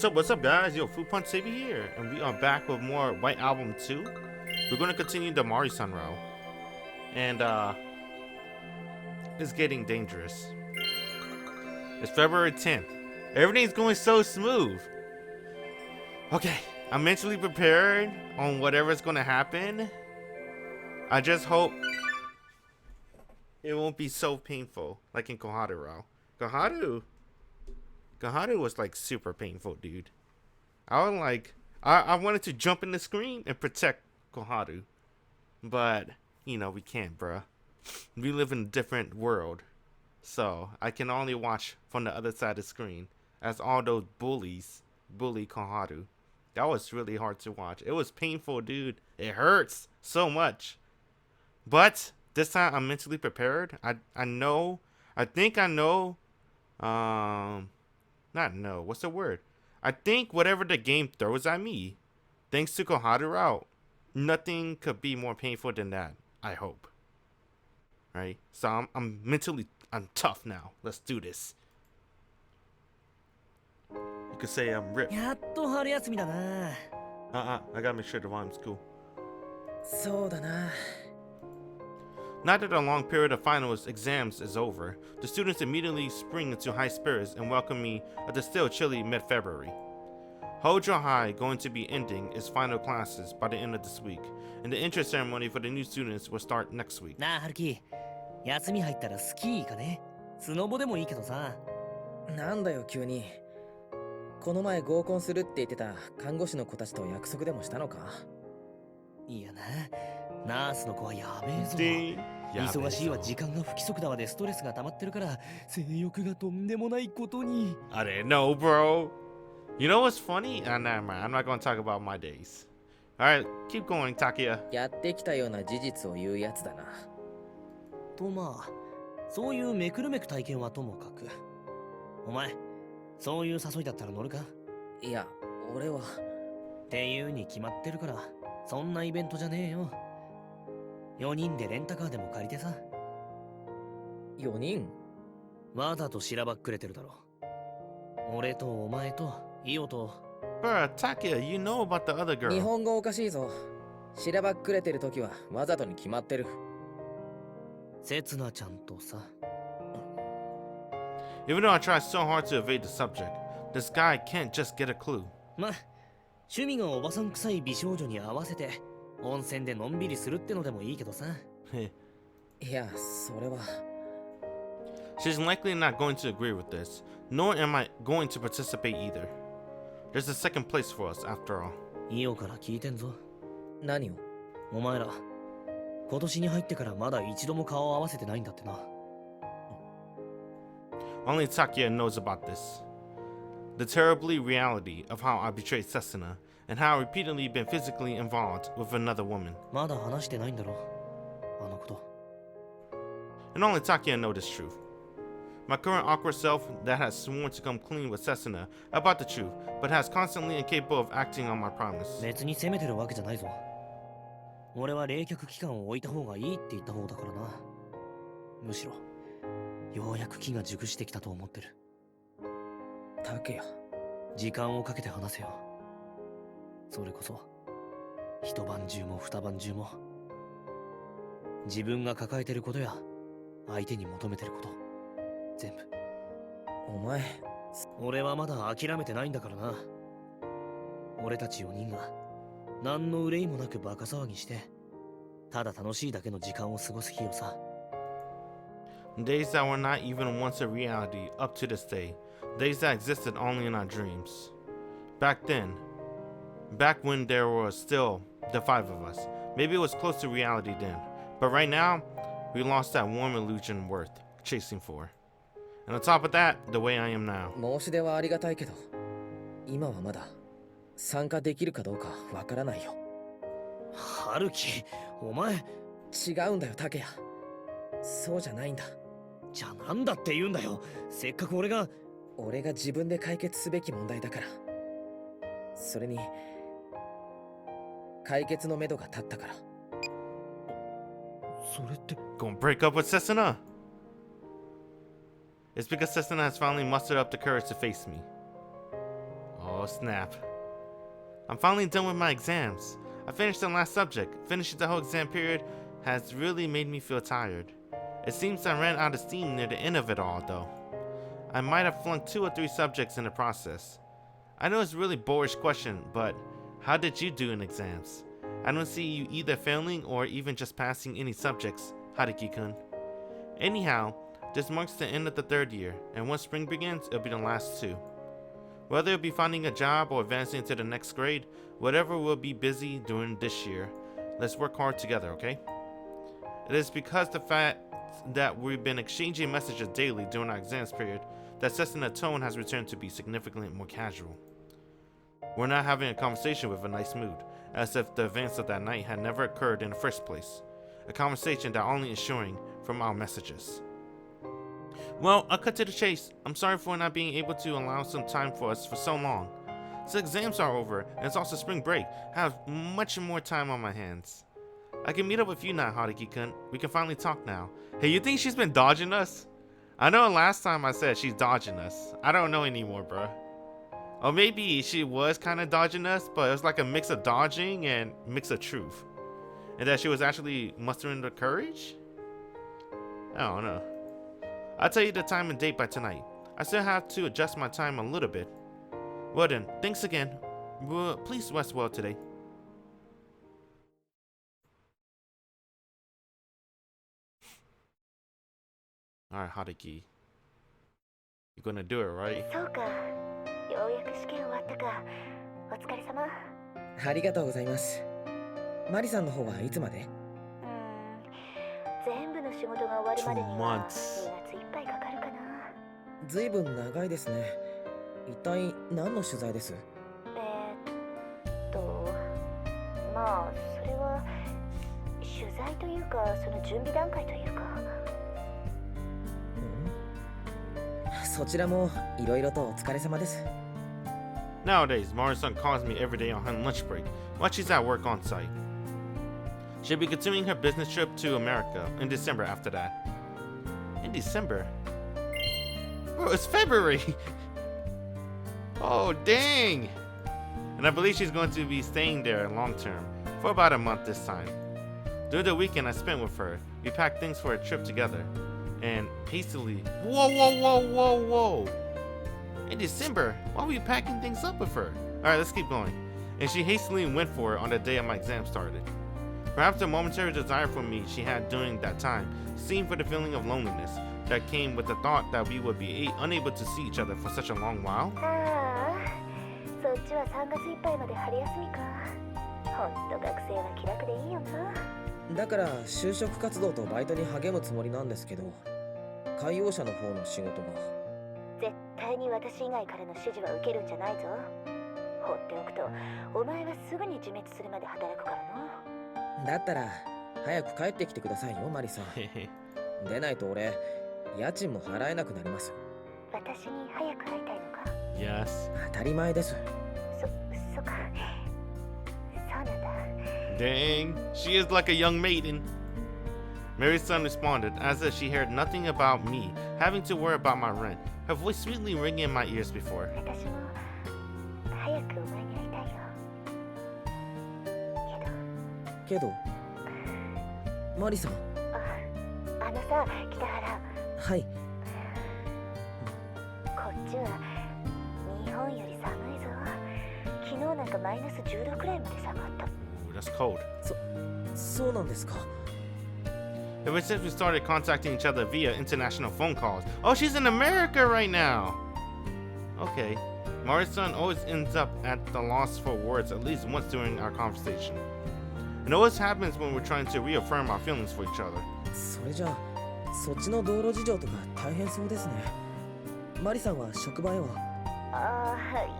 What's up, guys? Yo, Fruit Punch Saber here, and we are back with more White Album 2. We're gonna continue the Mari-san route. And, it's getting dangerous. It's February 10th. Everything's going so smooth. Okay, I'm mentally prepared on whatever's gonna happen. I just hope it won't be so painful, like in Koharu. Koharu was like super painful, dude. I wanted to jump in the screen and protect Koharu. But, you know, we can't, bruh. We live in a different world. So, I can only watch from the other side of the screen as all those bullies bully Koharu. That was really hard to watch. It was painful, dude. It hurts so much. But, this time I'm mentally prepared. I think I know, what's the word? I think whatever the game throws at me, thanks to Koharu out, nothing could be more painful than that, I hope. Right? So I'm tough now. Let's do this. You could say I'm ripped. I gotta make sure the rhyme's cool. Now that the long period of finals exams is over, the students immediately spring into high spirits and welcome me at the still chilly mid-February. Hojo High going to be ending its final classes by the end of this week, and the intro ceremony for the new students will start next week. なあ、春樹。休み入ったらスキー行かね。スノボでもいいけどさ。なんだよ急に。この前合コンするって言ってた看護師の子たちと約束でもしたのか？いやな。ナースの子はやべえぞ。やべえぞ。忙しいわ、時間が不規則だわでストレスが溜まってるから性欲がとんでもないことに。I didn't know, bro. You know what's funny? Never mind. I'm not going to talk about my days. Alright, keep going, Takia. やってきたような事実を言うやつだな。とまあ、そういうめくるめく体験はともかく。お前、そういう誘いだったら乗るか？いや、俺は。っていうに決まってるから、そんなイベントじゃねえよ。4人でレンタカーでも借りてさ。4人？わざとしらばっくれてるだろ。俺とお前とイオと。Bruh, Takia, you know about the other girl. 日本語おかしいぞ。しらばっくれてる時はわざとに決まってる。せつなちゃんとさ。Even though I try so hard to evade the subject, this guy can't just get a clue. ま、趣味がおばさん臭い美少女に合わせて温泉でのんびりするってのでもいいけどさ。いや、それは。She's likely not going to agree with this, nor am I going to participate either. There's a second place for us, after all. イオから聞いてんぞ。何を？お前ら、今年に入ってからまだ一度も顔を合わせてないんだってな。Only Takia knows about this. The terribly reality of how I betrayed Setsuna, and how I've repeatedly been physically involved with another woman. まだ話してないんだろ、あのこと。And only Takia knows this truth. My current awkward self that has sworn to come clean with Setsuna about the truth, but has constantly incapable of acting on my promise. 別に責めてるわけじゃないぞ。俺は冷却期間を置いた方がいいって言った方だからな。むしろ、ようやく気が熟してきたと思ってる。タケヤ。時間をかけて話せよ。それこそ、一晩中も二晩中も。自分が抱えてることや、相手に求めてること。全部。お前。俺はまだ諦めてないんだからな。俺たち4人が何の憂いもなくバカ騒ぎしてただ楽しいだけの時間を過ごす日をさ。 Days that were not even once a reality up to this day. Days that existed only in our dreams. Back when there were still the 5 of us. Maybe it was close to reality then. But right now, we lost that warm illusion worth chasing for. And on top of that, the way I am now. 申し出はありがたいけど、今はまだ参加できるかどうかわからないよ。春樹、お前。違うんだよ、タケヤ。そうじゃないんだ。じゃあなんだって言うんだよ。せっかく俺が自分で解決すべき問題だから。それに解決のめどが立ったから。それって。 Gonna break up with Setsuna. It's because Setsuna has finally mustered up the courage to face me. Oh Oh, snap. I'm finally done with my exams. I finished the last subject. Finishing the whole exam period has really made me feel tired. It seems I ran out of steam near the end of it all, though. I might have flunked 2 or 3 subjects in the process. I know it's a really boorish question, but how did you do in exams? I don't see you either failing or even just passing any subjects, Haruki-kun. Anyhow, this marks the end of the 3rd year, and once spring begins, it'll be the last 2. Whether it'll be finding a job or advancing to the next grade, whatever we'll be busy doing this year, let's work hard together, okay? It is because the fact that we've been exchanging messages daily during our exams period that Setsuna tone has returned to be significantly more casual. We're not having a conversation with a nice mood, as if the events of that night had never occurred in the first place. A conversation that only is showing from our messages. Well, I'll cut to the chase. I'm sorry for not being able to allow some time for us for so long. So exams are over, and it's also spring break. I have much more time on my hands. I can meet up with you now, Haruki-kun. We can finally talk now. Hey, you think she's been dodging us? I know last time I said she's dodging us. I don't know anymore, bro. Or maybe she was kind of dodging us, but it was like a mix of dodging and mix of truth. And that she was actually mustering the courage? I don't know. I'll tell you the time and date by tonight. I still have to adjust my time a little bit. Well then, thanks again. Well, please rest well today. Alright, Haruki. You're gonna do it, right? そうか。ようやく試験終わったか。お疲れ様。ありがとうございます。マリさんの方はいつまで？全部の仕事が終わるまでに 2 は months 2月いっぱいかかるかな。ずいぶん長いですね。一体何の取材です？まあそれは取材というかその準備段階というか。そちらもいろいろとお疲れ様です。Nowadays, Mari-san calls me every day on her lunch break while she's at work on site. She'll be continuing her business trip to America in December after that. In December? Bro, it's February! Oh, dang! And I believe she's going to be staying there long term, for about a month this time. During the weekend I spent with her, we packed things for a trip together. And hastily... Whoa! In December, why were you packing things up with her? Alright, let's keep going. And she hastily went for it on the day of my exam started. Perhaps the momentary desire for me she had during that time seemed for the feeling of loneliness that came with the thought that we would be unable to see each other for such a long while. そっちは3月いっぱいまで春休みか。ほんと学生は気楽でいいよな。だから就職活動とバイトに励むつもりなんですけど、海洋社の方の仕事が。絶対に私以外からの指示は受けるんじゃないぞ。放っておくと、お前はすぐに自滅するまで働くからな。だったら早く帰ってきてくださいよ、マリさん。でないと俺、家賃も払えなくなります。私に早く会いたいのか？ Yes. 当たり前です。そっか。そうなんだ。Dang, she is like a young maiden. Mary's son responded as if she heard nothing about me having to worry about my rent, her voice sweetly ringing in my ears before. 私も早くお前に会いたいよ。けど、マリさん。あのさ、北原。はい。こっちは日本より寒いぞ。昨日なんかマイナス10度くらいまで下がった。Ooh, that's cold. そうなんですか。Ever since we started contacting each other via international phone calls. Oh, she's in America right now. Okay. Mari's son always ends up at the loss for words at least once during our conversation. It always happens when we're trying to reaffirm our feelings for each other. それじゃあ、そっちの道路事情とか大変そうですね。マリさんは職場へは？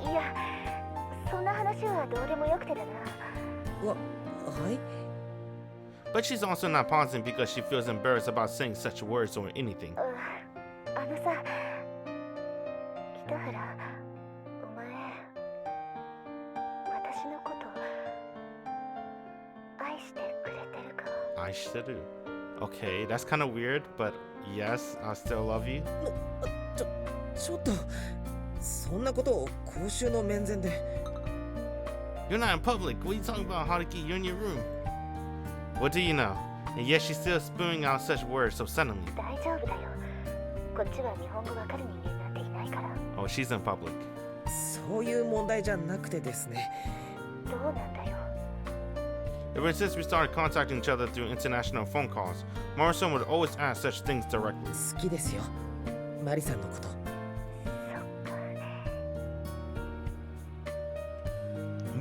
いや、そんな話はどうでもよくてだな。はい。But she's also not pausing because she feels embarrassed about saying such words or anything. あのさ、北原、お前、私のこと愛してくれてるか？I should do. Okay, that's kind of weird, but yes, I still love you. ちょっと、そんなことを公衆の面前で。 You're not in public. What are you talking about, Haruki? You're in your room. What do you know? And yet she's still spewing out such words so suddenly. 大丈夫だよ。こっちは日本語わかる人間なんていないから。Oh, she's in public. そういう問題じゃなくてですね。どうなんだよ。Ever since we started contacting each other through international phone calls, Morrison would always ask such things directly. 好きですよ、マリさんのこと。そっか。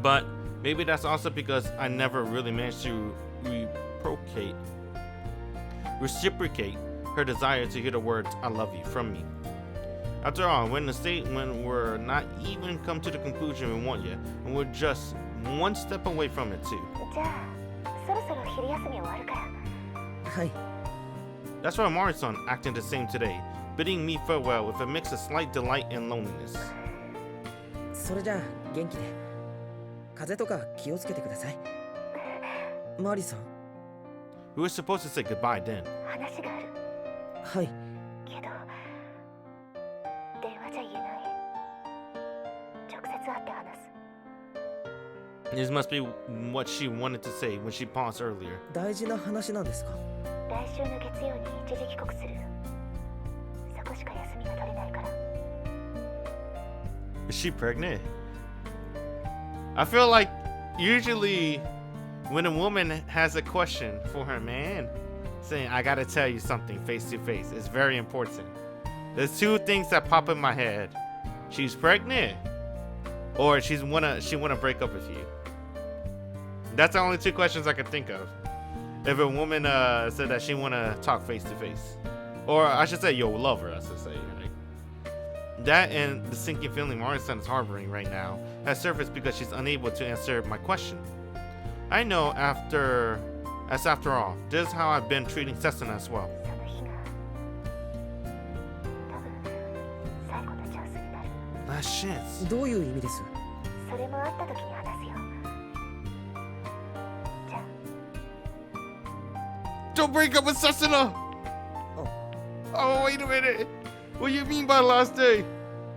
But maybe that's also because I never really managed to reciprocate her desire to hear the words "I love you" from me. After all, we're in a state when we're not even come to the conclusion we want yet, and we're just one step away from it too. じゃあ、そろそろ昼休み終わるから。はい。 That's why Mari-san acting the same today, bidding me farewell with a mix of slight delight and loneliness. それじゃあ元気で。風邪とか気をつけてください。マリさん。 We were supposed to say goodbye then. 話がある。はい。けど、電話じゃ言えない。直接会って話す。 This must be what she wanted to say when she paused earlier. 大事な話なんですか？来週の月曜に一時帰国する。そこしか休みが取れないから。 Is she pregnant? I feel like usually when a woman has a question for her man, saying, I gotta tell you something face to face, is very important. There's two things that pop in my head. She's pregnant, or she wanna break up with you. That's the only two questions I could think of. If a woman said that she wanna talk face to face. Or I should say, yo, love her, I should say. Right? That and the sinking feeling Mari-san is harboring right now has surfaced because she's unable to answer my question. I know after all, this is how I've been treating Setsuna as well. その日が多分最後のチャンスになる。 Last chance. どういう意味です？それも会った時に話すよ。じゃあ。 Don't break up with Setsuna! Oh, wait a minute. What do you mean by last day?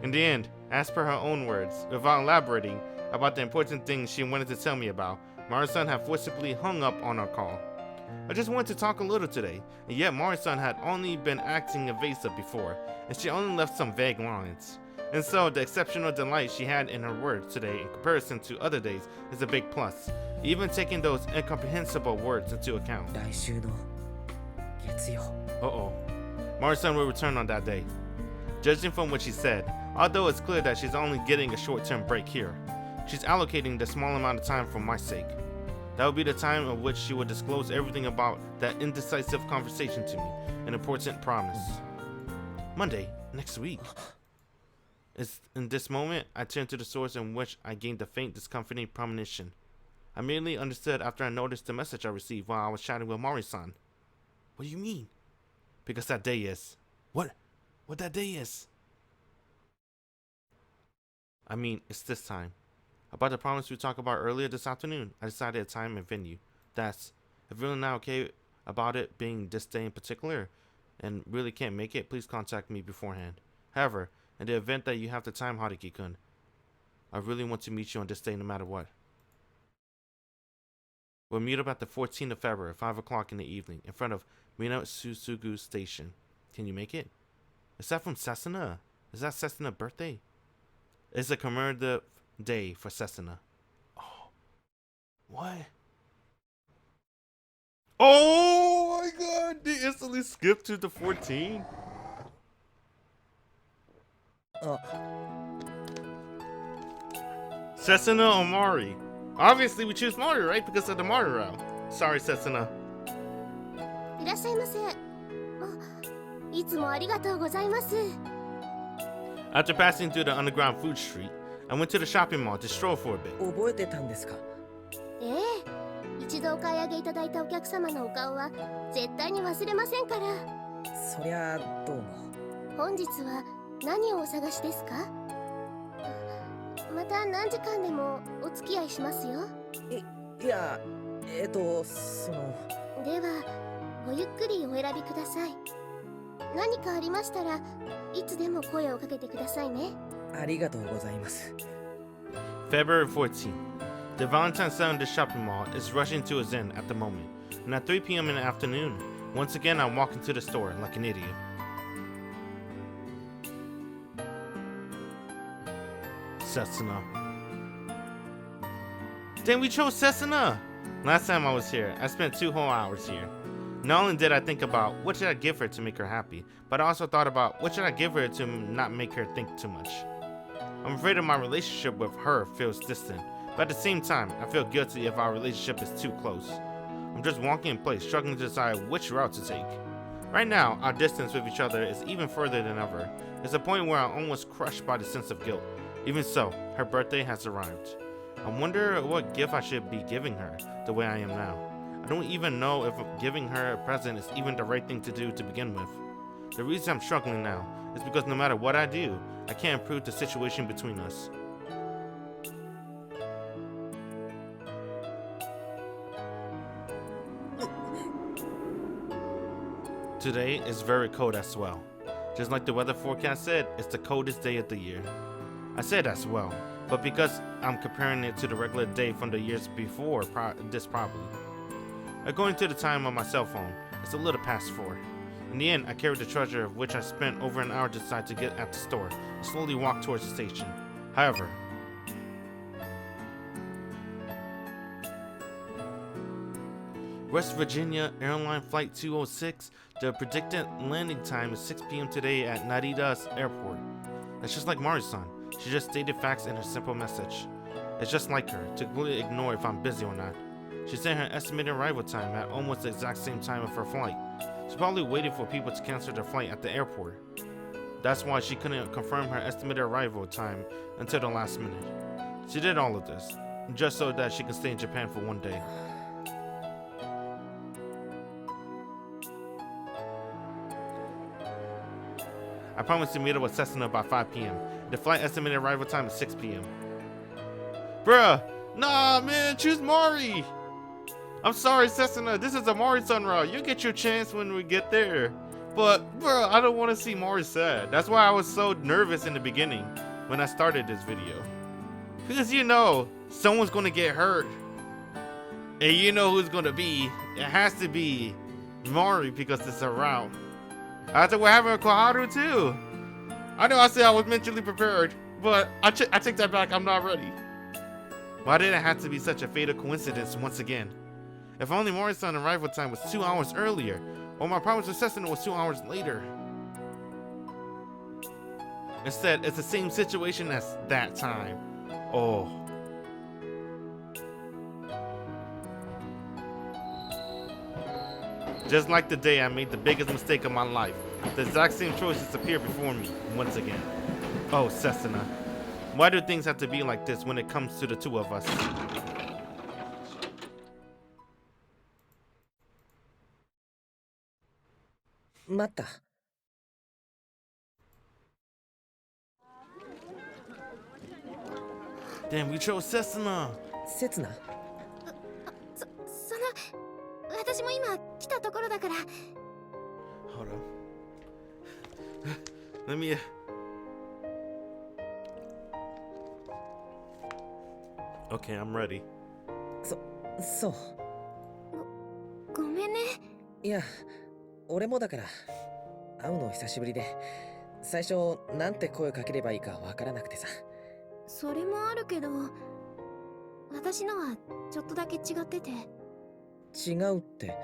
In the end, as per her own words, without elaborating about the important things she wanted to tell me about, Mari-san had forcibly hung up on our call. I just wanted to talk a little today, and yet Mari-san had only been acting evasive before, and she only left some vague lines. And so, the exceptional delight she had in her words today in comparison to other days is a big plus, even taking those incomprehensible words into account. 来週の月曜。 Uh-oh. Mari-san will return on that day. Judging from what she said, although it's clear that she's only getting a short-term break here, she's allocating the small amount of time for my sake. That will be the time at which she will disclose everything about that indecisive conversation to me, an important promise. Monday, next week. It's in this moment, I turned to the source in which I gained the faint, discomforting premonition. I immediately understood after I noticed the message I received while I was chatting with Mari-san. What do you mean? Because that day is... What that day is? I mean, it's this time. About the promise we talked about earlier this afternoon, I decided a time and venue. That's... If you're really not okay about it being this day in particular, and really can't make it, please contact me beforehand. However, in the event that you have the time, Haruki-kun, I really want to meet you on this day no matter what. We'll meet up at the 14th of February, 5 o'clock in the evening, in front of Minatsusugu Station. Can you make it? Is that from Setsuna? Is that Setsuna's birthday? It's a commemorative day for Setsuna. Oh. What? Oh my god! They instantly skipped to the 14th? Setsuna or Mari? Obviously we choose Mari, right? Because of the Mari route. Sorry, Setsuna. いらっしゃいませ。いつもありがとうございます。 After passing through the underground food street, I went to the shopping mall to stroll for a bit. 覚えてたんですか？ええ、一度お買い上げいただいたお客様のお顔は絶対に忘れませんから。そりゃどうも。本日は何をお探しですか？また何時間でもお付き合いしますよ。いや、その。では、ごゆっくりお選びください。何かありましたらいつでも声をかけてくださいね。ありがとうございます。 February 14th. The Valentine sale in the shopping mall is rushing to its end at the moment, and at 3 p.m. in the afternoon, once again I walk into the store like an idiot. Setsuna. Damn, we chose Setsuna! Last time I was here, I spent 2 whole hours here. Not only did I think about what should I give her to make her happy, but I also thought about what should I give her to not make her think too much. I'm afraid of my relationship with her feels distant, but at the same time, I feel guilty if our relationship is too close. I'm just walking in place, struggling to decide which route to take. Right now, our distance with each other is even further than ever. It's a point where I'm almost crushed by the sense of guilt. Even so, her birthday has arrived. I wonder what gift I should be giving her, the way I am now. I don't even know if giving her a present is even the right thing to do to begin with. The reason I'm struggling now is because no matter what I do, I can't improve the situation between us. Today is very cold as well. Just like the weather forecast said, it's the coldest day of the year. I said as well, but because I'm comparing it to the regular day from the years before this probably. According to the time on my cell phone, it's a little past 4. In the end, I carried the treasure of which I spent over an hour to decide to get at the store and slowly walk towards the station. However, West Virginia Airline Flight 206, the predicted landing time is 6 p.m. today at Narida's airport. That's just like Mari-san. She just stated facts in her simple message. It's just like her, to completely ignore if I'm busy or not. She said her estimated arrival time at almost the exact same time of her flight. She probably waited for people to cancel their flight at the airport. That's why she couldn't confirm her estimated arrival time until the last minute. She did all of this, just so that she could stay in Japan for one day. I promised to meet up with Setsuna by 5 p.m. The flight estimated arrival time is 6 p.m. Bruh! Nah, man, choose Mari! I'm sorry, Setsuna, this is a Mari-san route. You'll get your chance when we get there. But, bruh, I don't want to see Mari sad. That's why I was so nervous in the beginning when I started this video. Because you know, someone's gonna get hurt. And you know who's gonna be. It has to be Mari because it's a route. After what happened with Koharu too. I know I said I was mentally prepared, but I take that back, I'm not ready. Why did it have to be such a fatal coincidence once again? If only Mori-san's arrival time was 2 hours earlier, or my promise with Setsuna was 2 hours later. Instead, it's the same situation as that time. Oh. Just like the day I made the biggest mistake of my life, the exact same choices appear before me once again. Oh, Setsuna. Why do things have to be like this when it comes to the two of us? Matta. Damn, we chose Setsuna. Setsuna? 私も今来たところだから。 Hold on. Let me. Okay, I'm ready. そう。ごめんね。いや、俺もだから。会うの久しぶりで、最初なんて声かければいいかわからなくてさ。それもあるけど、私のはちょっとだけ違ってて。違うって。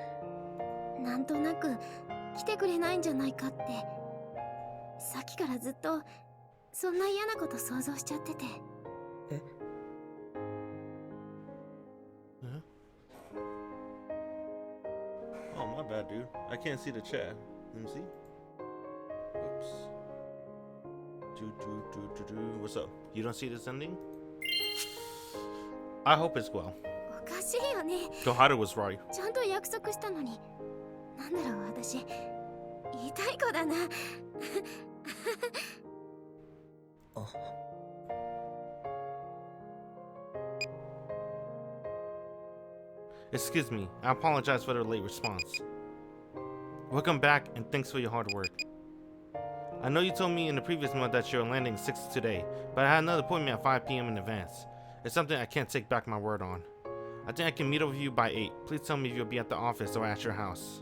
なんとなく来てくれないんじゃないかって。さっきからずっとそんな嫌なこと想像しちゃってて。え？Oh, my bad, dude. I can't see the chat. Let me see. Oops. What's up? You don't see this ending? I hope it's well. おかしいよね。 Koharu was right. ちゃんと約束したのに。なんだろう、私。言いたい子だな。Excuse me, I apologize for the late response. Welcome back and thanks for your hard work. I know you told me in the previous month that you're landing 6 today, but I had another appointment at 5 p.m. in advance. It's something I can't take back my word on. I think I can meet up with you by 8. Please tell me if you'll be at the office or at your house.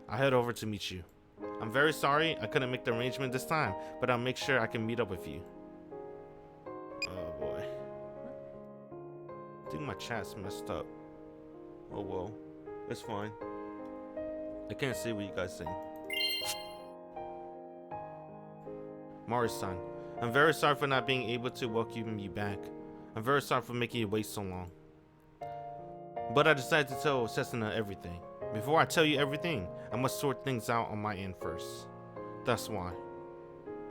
I'll head over to meet you. I'm very sorry I couldn't make the arrangement this time, but I'll make sure I can meet up with you. Oh boy. I think my chat's messed up. Oh well. It's fine. I can't see what you guys say. Mari-san, I'm very sorry for not being able to welcome you back. I'm very sorry for making you wait so long. But I decided to tell Setsuna everything. Before I tell you everything, I must sort things out on my end first. That's why.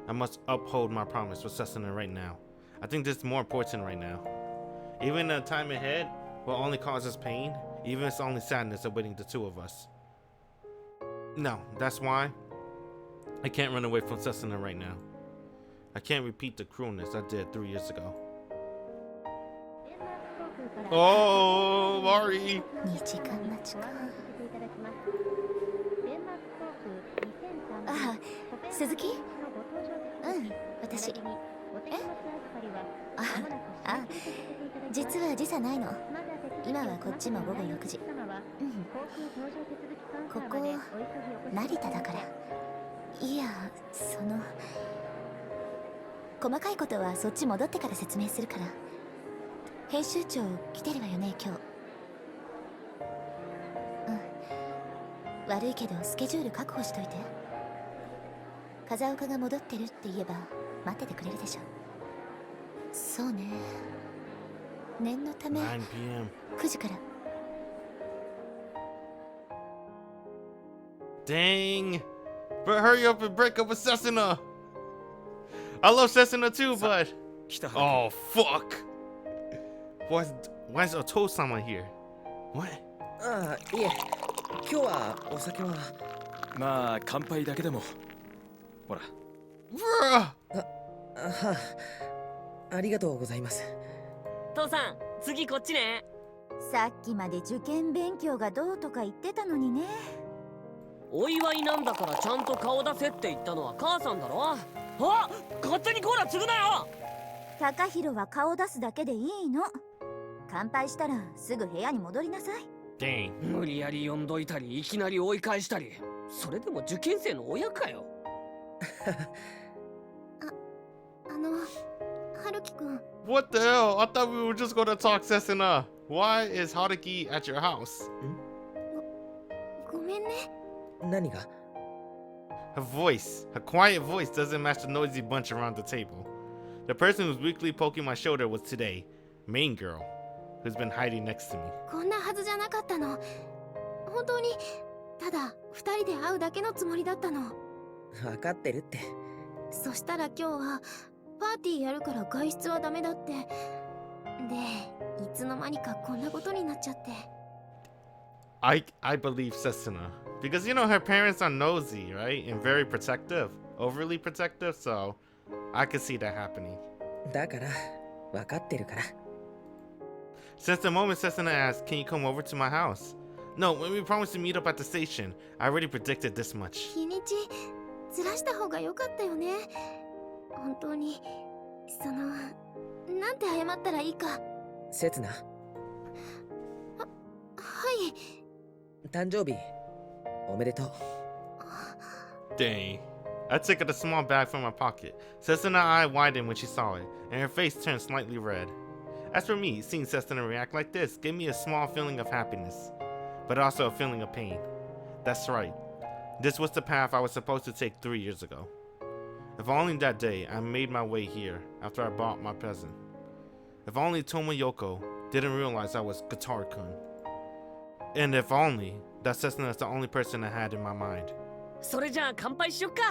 I must uphold my promise with Setsuna right now. I think this is more important right now. Even the time ahead will only cause us pain, even if it's only sadness awaiting the two of us. No, that's why I can't run away from Setsuna right now. I can't repeat the cruelness I did 3 years ago. Oh, Mari! 2時間待ちか。ああ、鈴木？うん、私。あ、実は時差ないの。今はこっちも午後6時。うん。ここ、成田だから。いや、細かいことはそっち戻ってから説明するから。編集長来てるわよね、今日。うん。悪いけどスケジュール確保しといて。風岡が戻ってるって言えば待っててくれるでしょ。そうね。念のため 9 p.m. 9時から。Dang! But hurry up and break up with Setsuna! I love Setsuna too, but... Oh, fuck! Why is Oto-sama here? What? ああ、いえ。今日はお酒は。まあ、乾杯だけでも。ほら。Bruh! はあ、ありがとうございます。父さん、次こっちね。さっきまで受験勉強がどうとか言ってたのにね。お祝いなんだからちゃんと顔出せって言ったのは母さんだろ。あ、勝手にコーラ継ぐなよ。高弘は顔出すだけでいいの。乾杯したらすぐ部屋に戻りなさい。Dang. 無理やり呼んどいたりいきなり追い返したり、それでも受験生の親かよ。春樹くん。What the hell? I thought we were just gonna talk Setsuna. Why is Haruki at your house? ごめんね。何が？ Her voice, her quiet voice doesn't match the noisy bunch around the table. The person who's weakly poking my shoulder was today, main girl, who's been hiding next to me. こんなはずじゃなかったの。本当にただ2人で会うだけのつもりだったの。分かってるって。そしたら今日はパーティーやるから外出はダメだって。で、いつの間にかこんなことになっちゃって。I believe Setsuna. Because, you know, her parents are nosy, right? And very protective. Overly protective, so I could see that happening. だから、分かってるから。Since the moment Setsuna asked, can you come over to my house? No, when we promised to meet up at the station, I already predicted this much. 日にちずらした方が良かったよね。本当に、なんて謝ったらいいか。せつな。はい。誕生日、おめでとう。Dang. I took out a small bag from my pocket. Setsuna eye widened when she saw it, and her face turned slightly red. As for me, seeing Setsuna react like this gave me a small feeling of happiness, but also a feeling of pain. That's right. This was the path I was supposed to take 3 years ago. If only that day I made my way here after I bought my present. If only Touma Yoko didn't realize I was Guitar-kun. And if only that Setsuna is the only person I had in my mind. それじゃあ乾杯しよっか。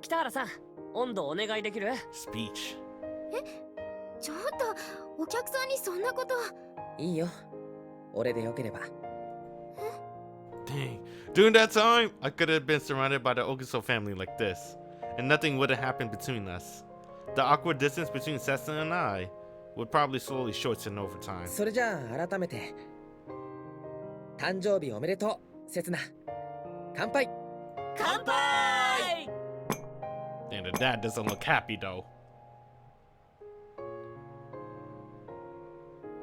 北原さん、温度お願いできる？ Speech. ちょっとお客さんにそんなこと。いいよ。俺でよければ。Dang. During that time, I could have been surrounded by the Ogi-so family like this, and nothing would have happened between us. The awkward distance between Setsuna and I would probably slowly shorten over time. それじゃあ改めて、誕生日おめでとう、せつな。乾杯。乾杯！ Damn, the dad doesn't look happy though.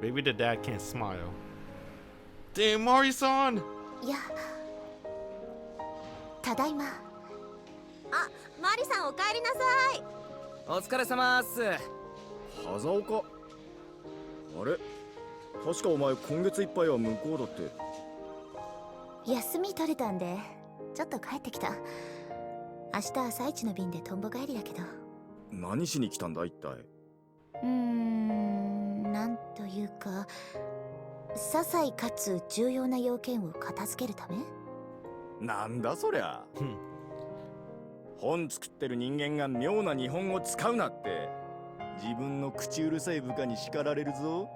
Maybe the dad can't smile. Damn, Mari-san! いやただいま。あ、マリさんお帰りなさい。お疲れ様っす。風岡。あれ、確かお前今月いっぱいは向こうだって。休み取れたんでちょっと帰ってきた。明日朝一の便でとんぼ帰りだけど。何しに来たんだ一体。なんというか些細かつ重要な要件を片付けるため。なんだそりゃ。本作ってる人間が妙な日本語使うなって自分の口うるさい部下に叱られるぞ。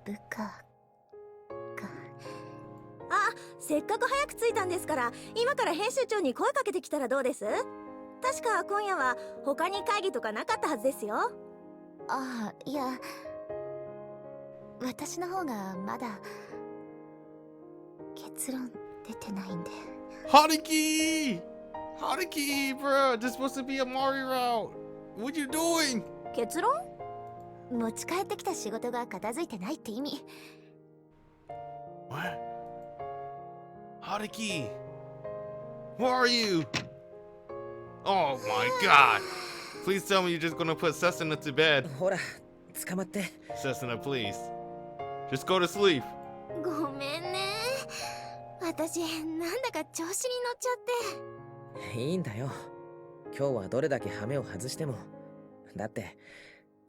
部下か。あ、せっかく早く着いたんですから今から編集長に声かけてきたらどうです？確か今夜は他に会議とかなかったはずですよ。ああ、いや私の方がまだ結論出てないんで。Haruki! Haruki, bro! This is supposed to be a Mari route! What you doing? 結論？持ち帰ってきた仕事が片付いてないって意味。What? Haruki! Where are you? Oh my god! Please tell me you're just gonna put Setsuna to bed. ほら捕まって。 Setsuna, please. Just go to sleep. ごめんね。私なんだか調子に乗っちゃって。いいんだよ。今日はどれだけハメを外しても。だって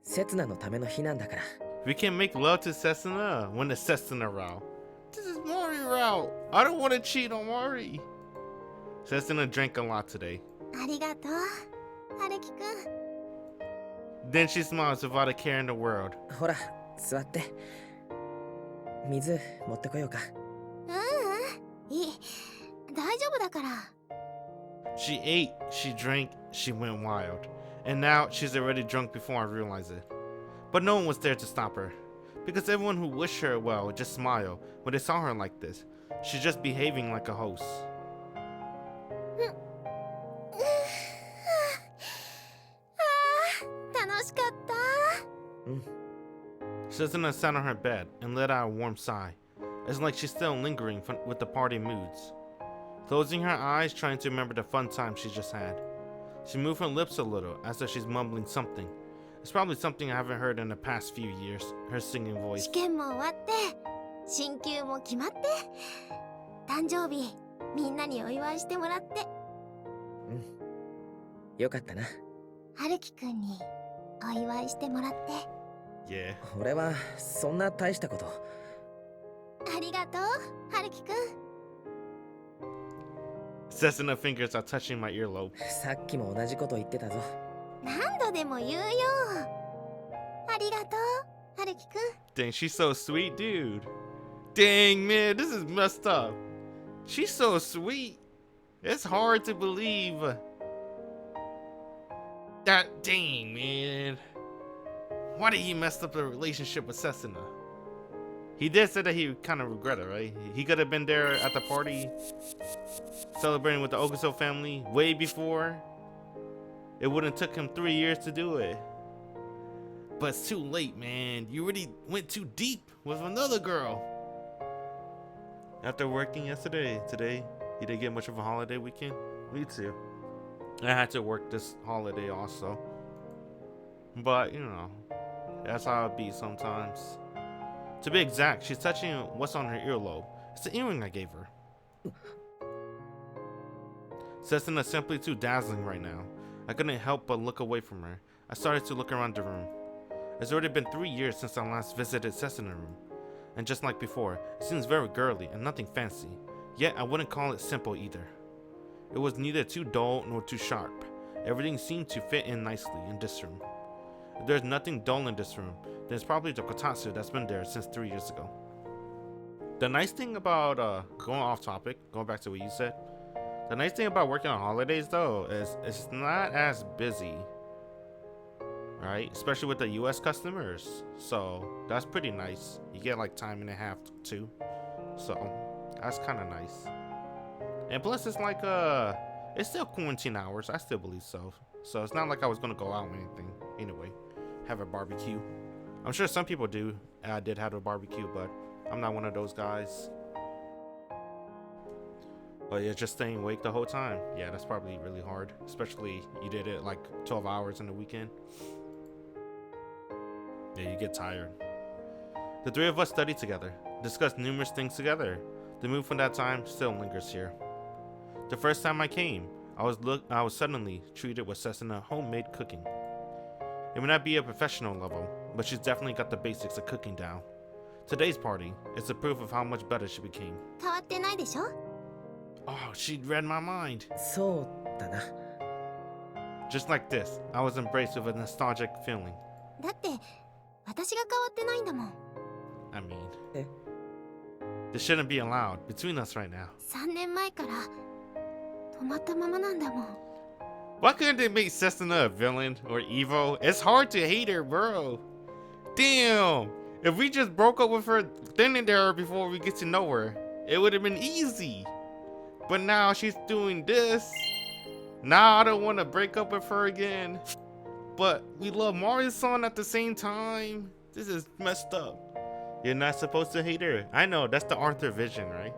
刹那のための日なんだから。 We can make love to Setsuna when the Setsuna route. This is Mari route. I don't want to cheat on Mari. Setsuna drank a lot today. ありがとう、春樹くん。 Then she smiles without a care in the world. ほら座って。水持ってこようか。いい、大丈夫だから。 She ate, she drank, she went wild. And now she's already drunk before I realize it. But no one was there to stop her. Because everyone who wished her well would just smile when they saw her like this. She's just behaving like a host. 楽しかった。Setsuna sat on her bed and let out a warm sigh. It's like she's still lingering with the party moods. Closing her eyes, trying to remember the fun time she just had. She moved her lips a little, as though she's mumbling something. It's probably something I haven't heard in the past few years, her singing voice. 試験も終わって進級も決まって誕生日みんなにお祝いしてもらって。よかったな。春樹くんにお祝いしてもらって。 Yeah. 俺はそんな大したこと。ありがとう、春樹くん。 Setsuna fingers are touching my earlobe. さっきも同じこと言ってたぞ。何度でも言うよ。ありがとう、春樹くん。 Dang, she's so sweet, dude. Dang, man, this is messed up. She's so sweet. It's hard to believe. That, dang, man. Why did he mess up the relationship with Setsuna? He did say that he kind of regretted, right? He could have been there at the party, celebrating with the Ogi-so family way before. It wouldn't took him 3 years to do it. But it's too late, man. You already went too deep with another girl. After working yesterday, today, you didn't get much of a holiday weekend? Me too. I had to work this holiday also. But, you know, that's how it be sometimes. To be exact, she's touching what's on her earlobe. It's the earring I gave her. Setsuna's simply too dazzling right now. I couldn't help but look away from her. I started to look around the room. It's already been 3 years since I last visited Setsuna's room. And just like before, it seems very girly and nothing fancy. Yet I wouldn't call it simple either. It was neither too dull nor too sharp. Everything seemed to fit in nicely in this room. If there's nothing dull in this room, then it's probably the kotatsu that's been there since 3 years ago. The nice thing about, going off topic, going back to what you said, the nice thing about working on holidays though is it's not as busy, right? Especially with the US customers. So that's pretty nice. You get like time and a half too. So that's kind of nice. And plus it's like, it's still quarantine hours. I still believe so. so it's not like I was gonna go out or anything. Anyway, have a barbecue. I'm sure some people do. I did have a barbecue, but I'm not one of those guys. But yeah, just staying awake the whole time. Yeah, that's probably really hard, especially you did it like 12 hours in the weekend. Yeah, you get tired. The three of us studied together, discussed numerous things together. The mood from that time still lingers here. The first time I came, I was suddenly treated with Setsuna homemade cooking. It may not be a professional level, but she's definitely got the basics of cooking down. Today's party is a proof of how much better she became. 変わってないでしょ? Oh, she read my mind. そうだな。 Just like this, I was embraced with a nostalgic feeling. だって私が変わってないんだもん。 I mean, え？ this shouldn't be allowed between us right now. 3年前から止まったままなんだもん。 Why couldn't they make Setsuna a villain or evil? It's hard to hate her, bro. Damn! If we just broke up with her then and there before we get to know her, it would have been easy. But now she's doing this. Now I don't want to break up with her again. But we love Mari-san at the same time. This is messed up. You're not supposed to hate her. I know, that's the Arthur vision, right?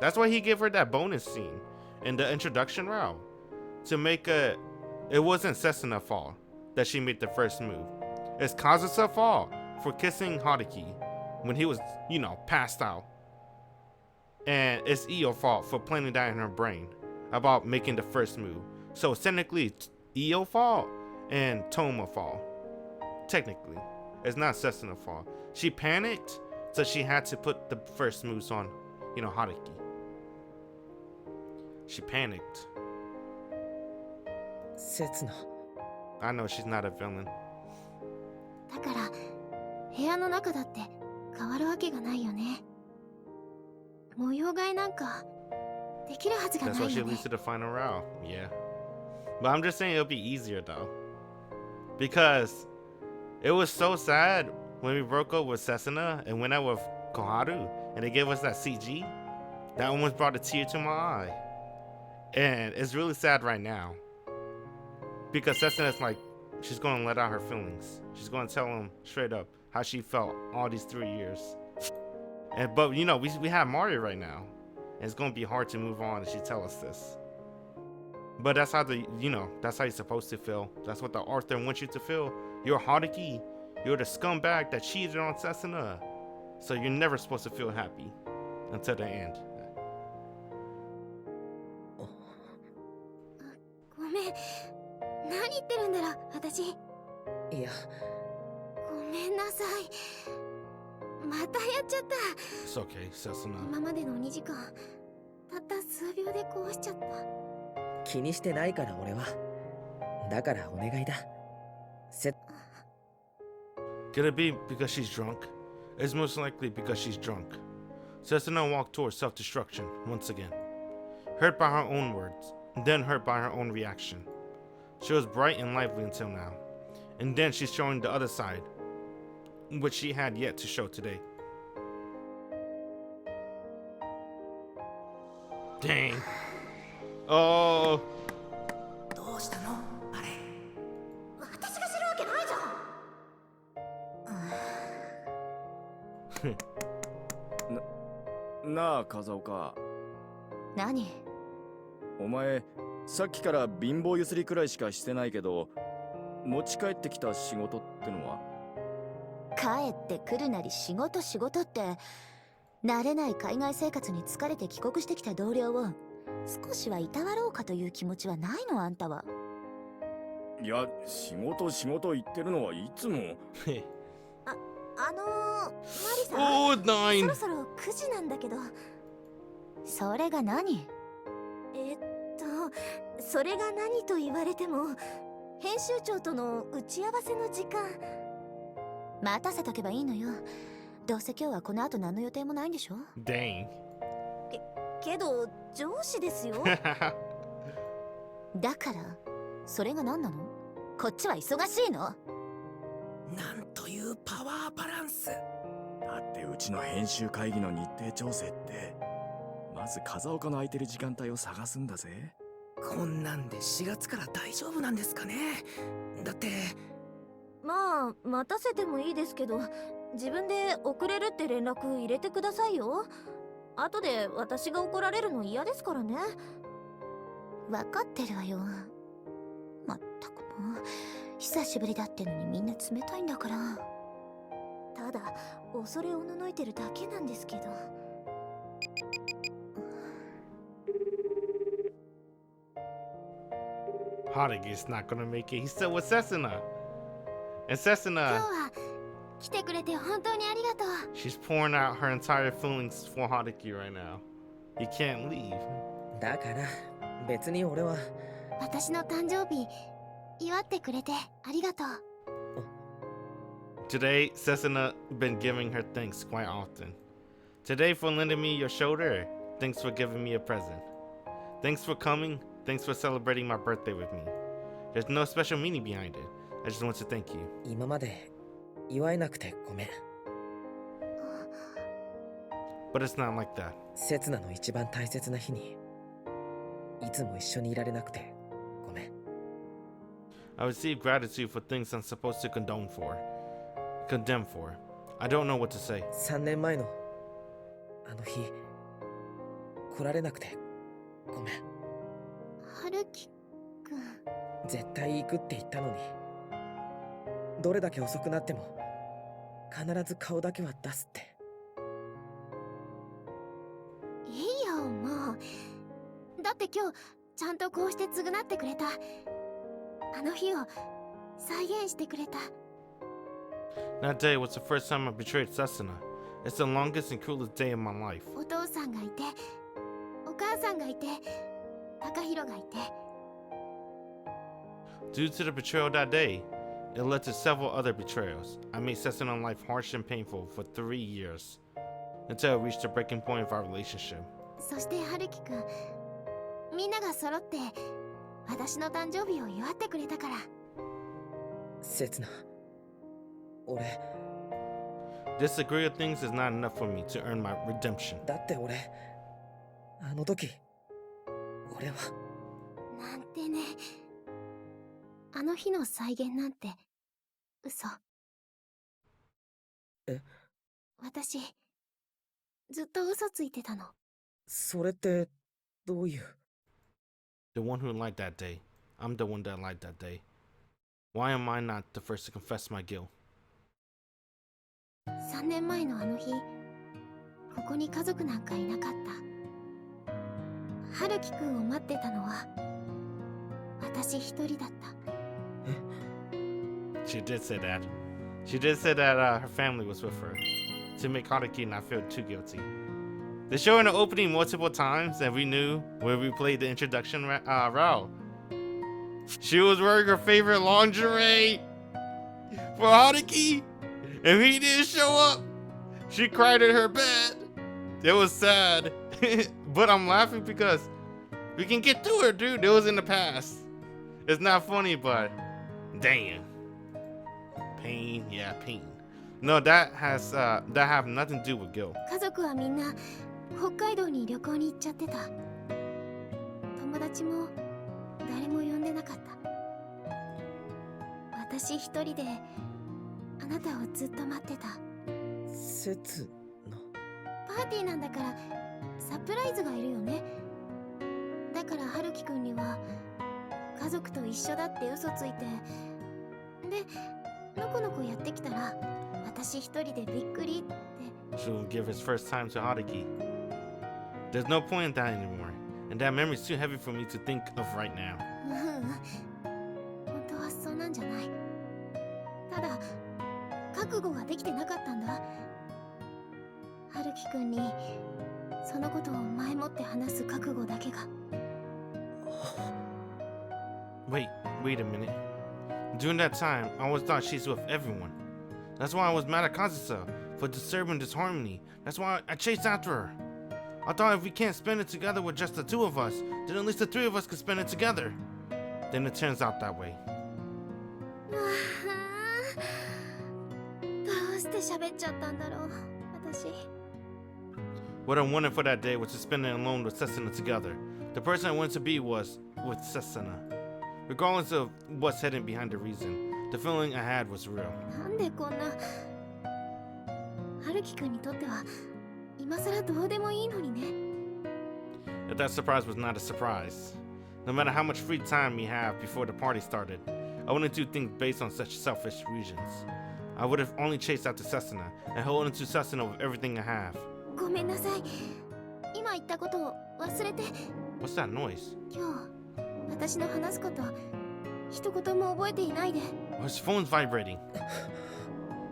That's why he gave her that bonus scene in the introduction route. To make it wasn't Setsuna's fault that she made the first move. It's Kazusa's fault for kissing Haruki when he was, passed out. And it's Io's fault for planning that in her brain about making the first move. So technically, it's Io's fault and Touma's fault. Technically, it's not Setsuna's fault. She panicked, so she had to put the first moves on, Haruki. She panicked. せつな。 I know she's not a villain. だから部屋の中だって変わるわけがないよね。模様替えなんかできるはずが That's な why い she よね。 leads to the final round. Yeah. But I'm just saying it'll be easier though. Because it was so sad when we broke up with Setsuna and went out with Koharu and they gave us that CG. That almost brought a tear to my eye. And it's really sad right now. Because Setsuna's like, she's going to let out her feelings. She's going to tell him straight up how she felt all these 3 years. But we have Mari right now. And it's going to be hard to move on if she tells us this. But that's how that's how you're supposed to feel. That's what the Arthur wants you to feel. You're Haruki. You're the scumbag that cheated on Setsuna. So you're never supposed to feel happy until the end. ごめん。何言ってるんだろう、私。いや、ごめんなさい。またやっちゃった。 It's okay, Setsuna. 今までの2時間、たった数秒で壊しちゃった。気にしてないから俺は。だからお願いだ。Could it be because she's drunk? It's most likely because she's drunk. Setsuna walked towards self-destruction once again. Hurt by her own words, then hurt by her own reaction. She was bright and lively until now. And then she's showing the other side, which she had yet to show today. Dang. Oh. どうしたのあれ。私が知るわけないじゃん。なあ風岡。何？お前さっきから貧乏ゆすりくらいしかしてないけど、持ち帰ってきた仕事ってのは？帰ってくるなり仕事って慣れない海外生活に疲れて帰国してきた同僚を少しはいたわろうかという気持ちはないの？あんたは。いや、仕事言ってるのはいつも。マリさん、 Oh, そ 9. ろそろ9時なんだけど。それが何？それが何と言われても、編集長との打ち合わせの時間。待たせとけばいいのよ。どうせ今日はこの後何の予定もないんでしょ？ Dang. けど上司ですよ。だからそれが何なの？こっちは忙しいの。なんというパワーバランス。だってうちの編集会議の日程調整って、まず風岡の空いてる時間帯を探すんだぜ。こんなんで4月から大丈夫なんですかね。だってまあ待たせてもいいですけど、自分で遅れるって連絡入れてくださいよ。後で私が怒られるの嫌ですからね。分かってるわよ。まったくもう久しぶりだってのにみんな冷たいんだから。ただ恐れおののいてるだけなんですけど。Haruki's not gonna make it. He's still with Setsuna. And 今日 Setsuna, は来てくれて本当にありがとう。 she's pouring out her entire feelings for Haruki right now. He can't leave. だから別に俺は。私の誕生日祝ってくれてありがとう。 Today, Setsuna been giving her thanks quite often. Today for lending me your shoulder. Thanks for giving me a present. Thanks for coming. Thanks for celebrating my birthday with me. There's no special meaning behind it. I just want to thank you. 今まで祝えなくてごめん。 But it's not like that. セツナの一番大切な日にいつも一緒にいられなくてごめん。 I receive gratitude for things I'm supposed to condemn for. I don't know what to say. 3年前のあの日来られなくてごめん。春樹くん、絶対行くって言ったのに、どれだけ遅くなっても必ず顔だけは出すって。いいよもう。だって今日ちゃんとこうして償ってくれた。あの日を再現してくれた。 That day was the first time I betrayed Setsuna. It's the longest and cruelest day of my life. お父さんがいて、お母さんがいて、高弘がいて。 Due to the betrayal that day, it led to several other betrayals. I made Setsuna's life harsh and painful for 3 years, until it reached the breaking point of our relationship. そして春樹くん、みんなが揃って私の誕生日を祝ってくれたから。セツナ、俺。 This degree of things is not enough for me to earn my redemption. だって俺、あの時、俺は。なんてね。あの日の再現なんて嘘。え？私、ずっと嘘ついてたの。それってどういう？ The one who lied that day. I'm the one that lied that day. Why am I not the first to confess my guilt? 3年前のあの日、ここに家族なんかいなかった。春樹くんを待ってたのは私一人だった。She did say that. She did say that her family was with her to make Haruki not feel too guilty. They showed in the opening multiple times, and we knew when we played the introduction route. She was wearing her favorite lingerie for Haruki, and he didn't show up. She cried in her bed. It was sad, but I'm laughing because we can get through it, dude. It was in the past. It's not funny, but damn. Pain, yeah, pain. No, that have nothing to do with guilt. 家族はみんな北海道に旅行に行っちゃってた。友達も誰も呼んでなかった。私一人であなたをずっと待ってた。セツナ。パーティーなんだからサプライズがいるよね。だから春樹くんには家族と一緒だって嘘ついて、でのこのこやってきたら私一人でびっくりって。 She'll give his first time to Haruki. There's no point in that anymore, and that memory's too heavy for me to think of right now. 本当はそうなんじゃない。ただ覚悟ができてなかったんだ。春樹くんにそのことを前もって話す覚悟だけが。Wait a minute. During that time, I always thought she's with everyone. That's why I was mad at Kazusa for disturbing this harmony. That's why I chased after her. I thought if we can't spend it together with just the two of us, then at least the three of us could spend it together. Then it turns out that way. どうして喋っちゃったんだろう、私。 What I wanted for that day was to spend it alone with Setsuna together. The person I wanted to be was with Setsuna. Regardless of what's hidden behind the reason, the feeling I had was real. なんでこんな春樹くんにとっては今さらどうでもいいのにね。 If that surprise was not a surprise. No matter how much free time we have before the party started, I wouldn't do things based on such selfish reasons. I would have only chased after Setsuna and held into Setsuna with everything I have. ごめんなさい。今言ったことを忘れて。 What's that noise? 今日私の話すこと一言も覚えていないで。 His phone's vibrating.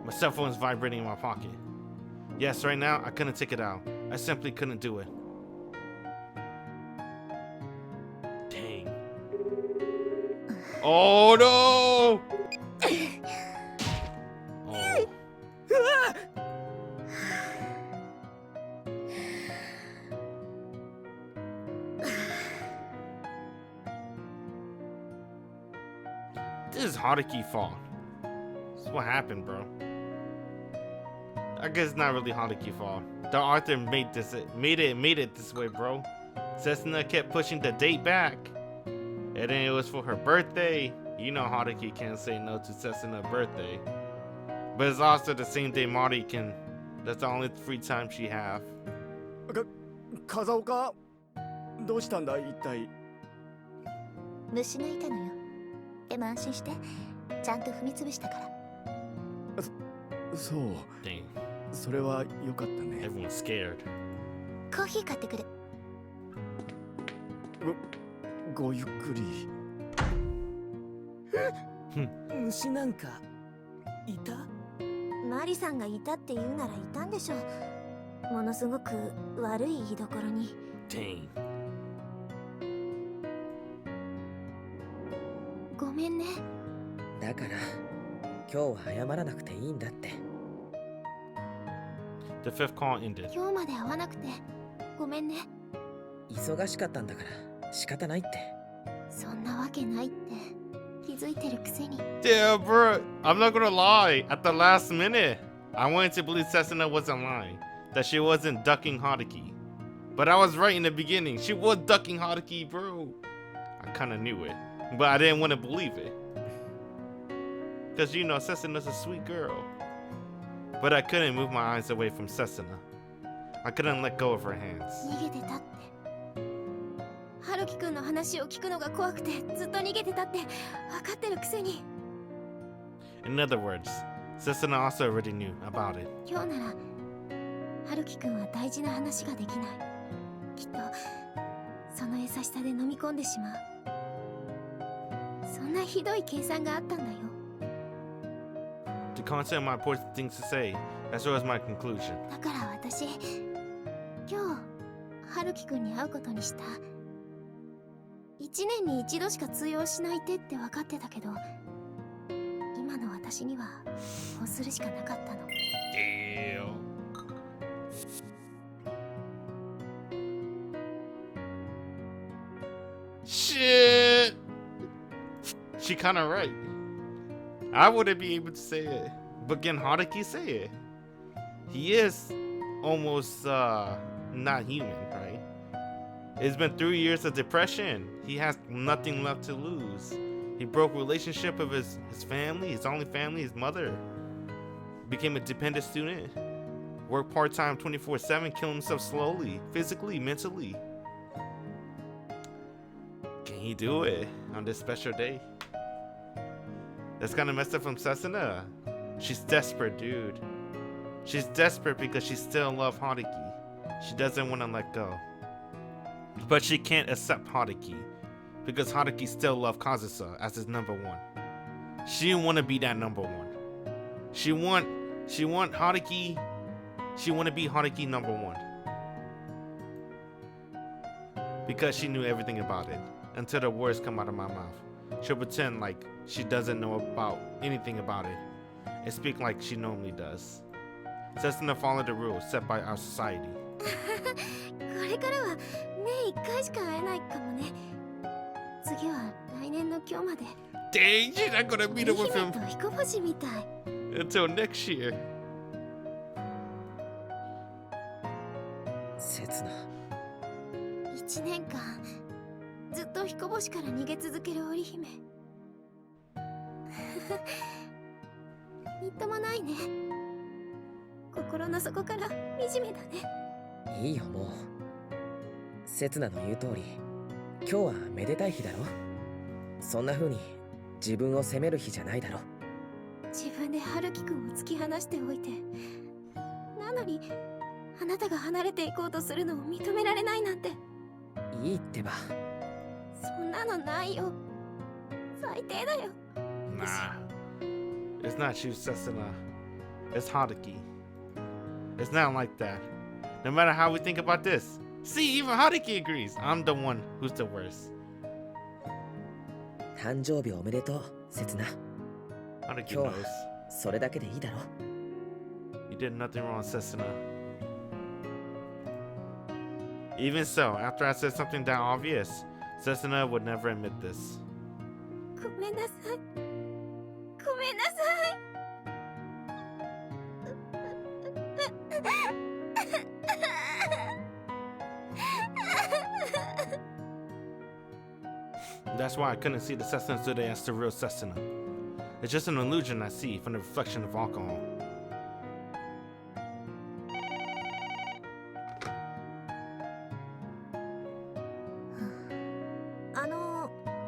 My cell phone is vibrating in my pocket. Yes, right now I couldn't take it out. I simply couldn't do it. Dang. Oh no! Oh. This is Haruki's fault. This is what happened, bro. I guess it's not really Haruki's fault. The author made it this way, bro. Setsuna kept pushing the date back, and then it was for her birthday. You know Haruki can't say no to Setsuna's birthday, but it's also the same day Mari can. That's the only free time she have. 風岡どうしたんだ一体。虫抜いたのよ。でも安心して、ちゃんと踏み潰したから。そう。 Dang. それは良かったね。 Everyone's scared. コーヒー買ってくる。ごゆっくり。虫なんかいた？マリさんがいたって言うならいたんでしょ。ものすごく悪い居所に。 Dang. ごめんね。だから今日は謝らなくていいんだって。 The fifth call ended. 今日まで会わなくてごめんね。忙しかったんだから仕方ないって。そんなわけないって気づいてるくせに。 Yeah, bro. I'm not gonna lie. At the last minute, I wanted to believe Setsuna wasn't lying, that she wasn't ducking Haruki. But I was right in the beginning. She was ducking Haruki, bro. I kind of knew it, but I didn't want to believe it. Because, you know, Setsuna's a sweet girl. But I couldn't move my eyes away from Setsuna. I couldn't let go of her hands. 逃げてたって。春樹くんの話を聞くのが怖くてずっと逃げてたって分かってるくせに。 In other words, Setsuna also already knew about it. 今日なら春樹くんは大事な話ができない。きっとその優しさで飲み込んでしまう。そんなひどい計算があったんだよ。 To consider my important things to say, as well as my conclusion. だから私今日春樹くんに会うことにした。1年に一度しか通用しない手って分かってたけど、今の私にはこうするしかなかったの。 Damn. Shit. She kind of right. I wouldn't be able to say it, but can Haruki say it? He is almost not human, right? It's been 3 years of depression. He has nothing left to lose. He broke relationship with his family, his only family, his mother. Became a dependent student. Worked part-time 24/7, killing himself slowly, physically, mentally. Can he do it on this special day? That's kind of messed up from Setsuna. She's desperate, dude. She's desperate because she still loves Haruki. She doesn't want to let go. But she can't accept Haruki because Haruki still loves Kazusa as his number one. She didn't want to be that number one. She want Haruki. She want to be Haruki number one. Because she knew everything about it until the words come out of my mouth. She'll pretend like she doesn't know about anything about it and speak like she normally does. Setsuna followed the rules set by our society. これからは年1回しか会えないかもね。次は来年の今日まで。 Dang, you're not gonna meet up with 愛媛 him と彦星みたい。 until next year. 刹那1年間ずっと彦星から逃げ続ける織姫。みっともないね。心の底から惨めだね。いいよもう。刹那の言う通り、今日はめでたい日だろ。そんな風に自分を責める日じゃないだろ。自分で春樹くんを突き放しておいて、なのにあなたが離れていこうとするのを認められないなんて。いいってば。そんなのないよ。最低だよ。Nah. It's not you, Setsuna. It's Haruki. It's not like that. No matter how we think about this. See, even Haruki agrees. I'm the one who's the worst. 誕生日おめでとう、刹那。 Haruki 今日は knows. それだけでいいだろ。 You did nothing wrong, Setsuna. Even so, after I said something that obvious, Setsuna would never admit this. ごめんなさい。ごめんなさい。That's why I couldn't see the Setsuna today as the real Setsuna. It's just an illusion I see from the reflection of alcohol.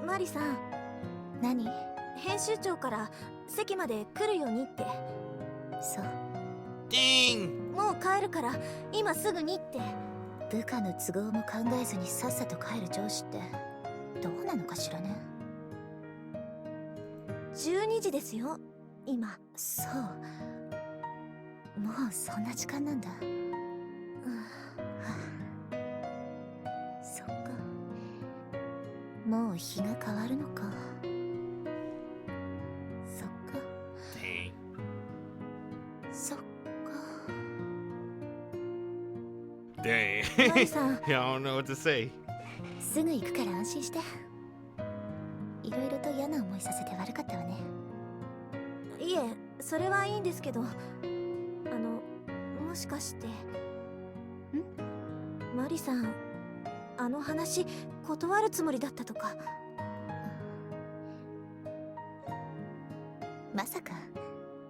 マリさん、何？編集長から席まで来るようにって。そう。Ding! もう帰るから今すぐにって。部下の都合も考えずにさっさと帰る上司ってどうなのかしらね。12時ですよ、今。そう。もうそんな時間なんだ。そっか。もう日が変わるのか。そっか。Dang. そっか。Dang. マリさん、 Yeah, I don't know what to say. すぐ行くから安心して。いろいろと嫌な思いさせて悪かったわね。いえ、それはいいんですけど、もしかして。マリさん、あの話断るつもりだったとか。まさか。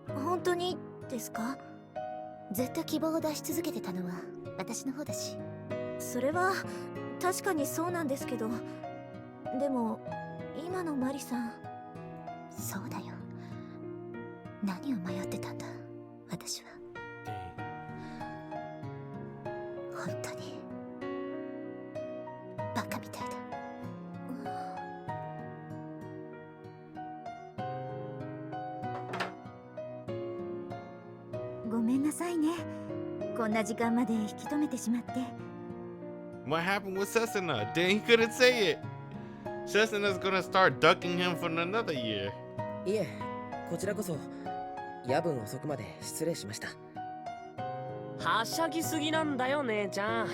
本当にですか？ずっと希望を出し続けてたのは私の方だし。それは確かにそうなんですけど、でも今のマリさん。そうだよ。何を迷ってたんだ私は。 Dang. 本当にバカみたいだ。ごめんなさいね。こんな時間まで引き止めてしまって。What happened with Setsuna? Dang, he couldn't say it. Setsuna's gonna start ducking him for another year. いえ、こちらこそ夜分遅くまで失礼しました。はしゃぎすぎなんだよ姉ちゃん。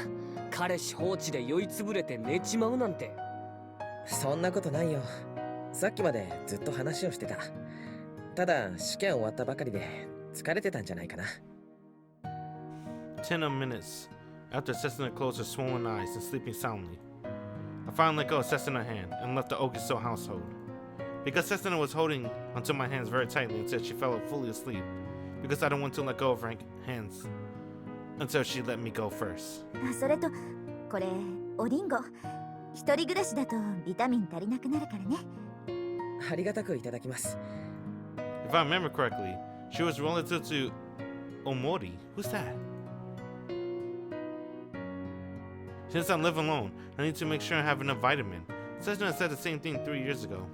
彼氏放置で酔いつぶれて寝ちまうなんて。そんなことないよ。さっきまでずっと話をしてた。ただ試験終わったばかりで疲れてたんじゃないかな。 10 minutes after Setsuna closed her swollen eyes and sleeping soundly, I finally let go of Setsuna's hand and left the Ogi-so household. Because Setsuna was holding onto my hands very tightly until she fell fully asleep, because I don't want to let go of her hands until she let me go first. それとこれおりんご。一人暮らしだとビタミン足りなくなるからね。ありがたくいただきます。 If I remember correctly, she was relative to Omori. Who's that? Since I live alone, I need to make sure I have enough vitamin. Setsuna said the same thing 3 years ago.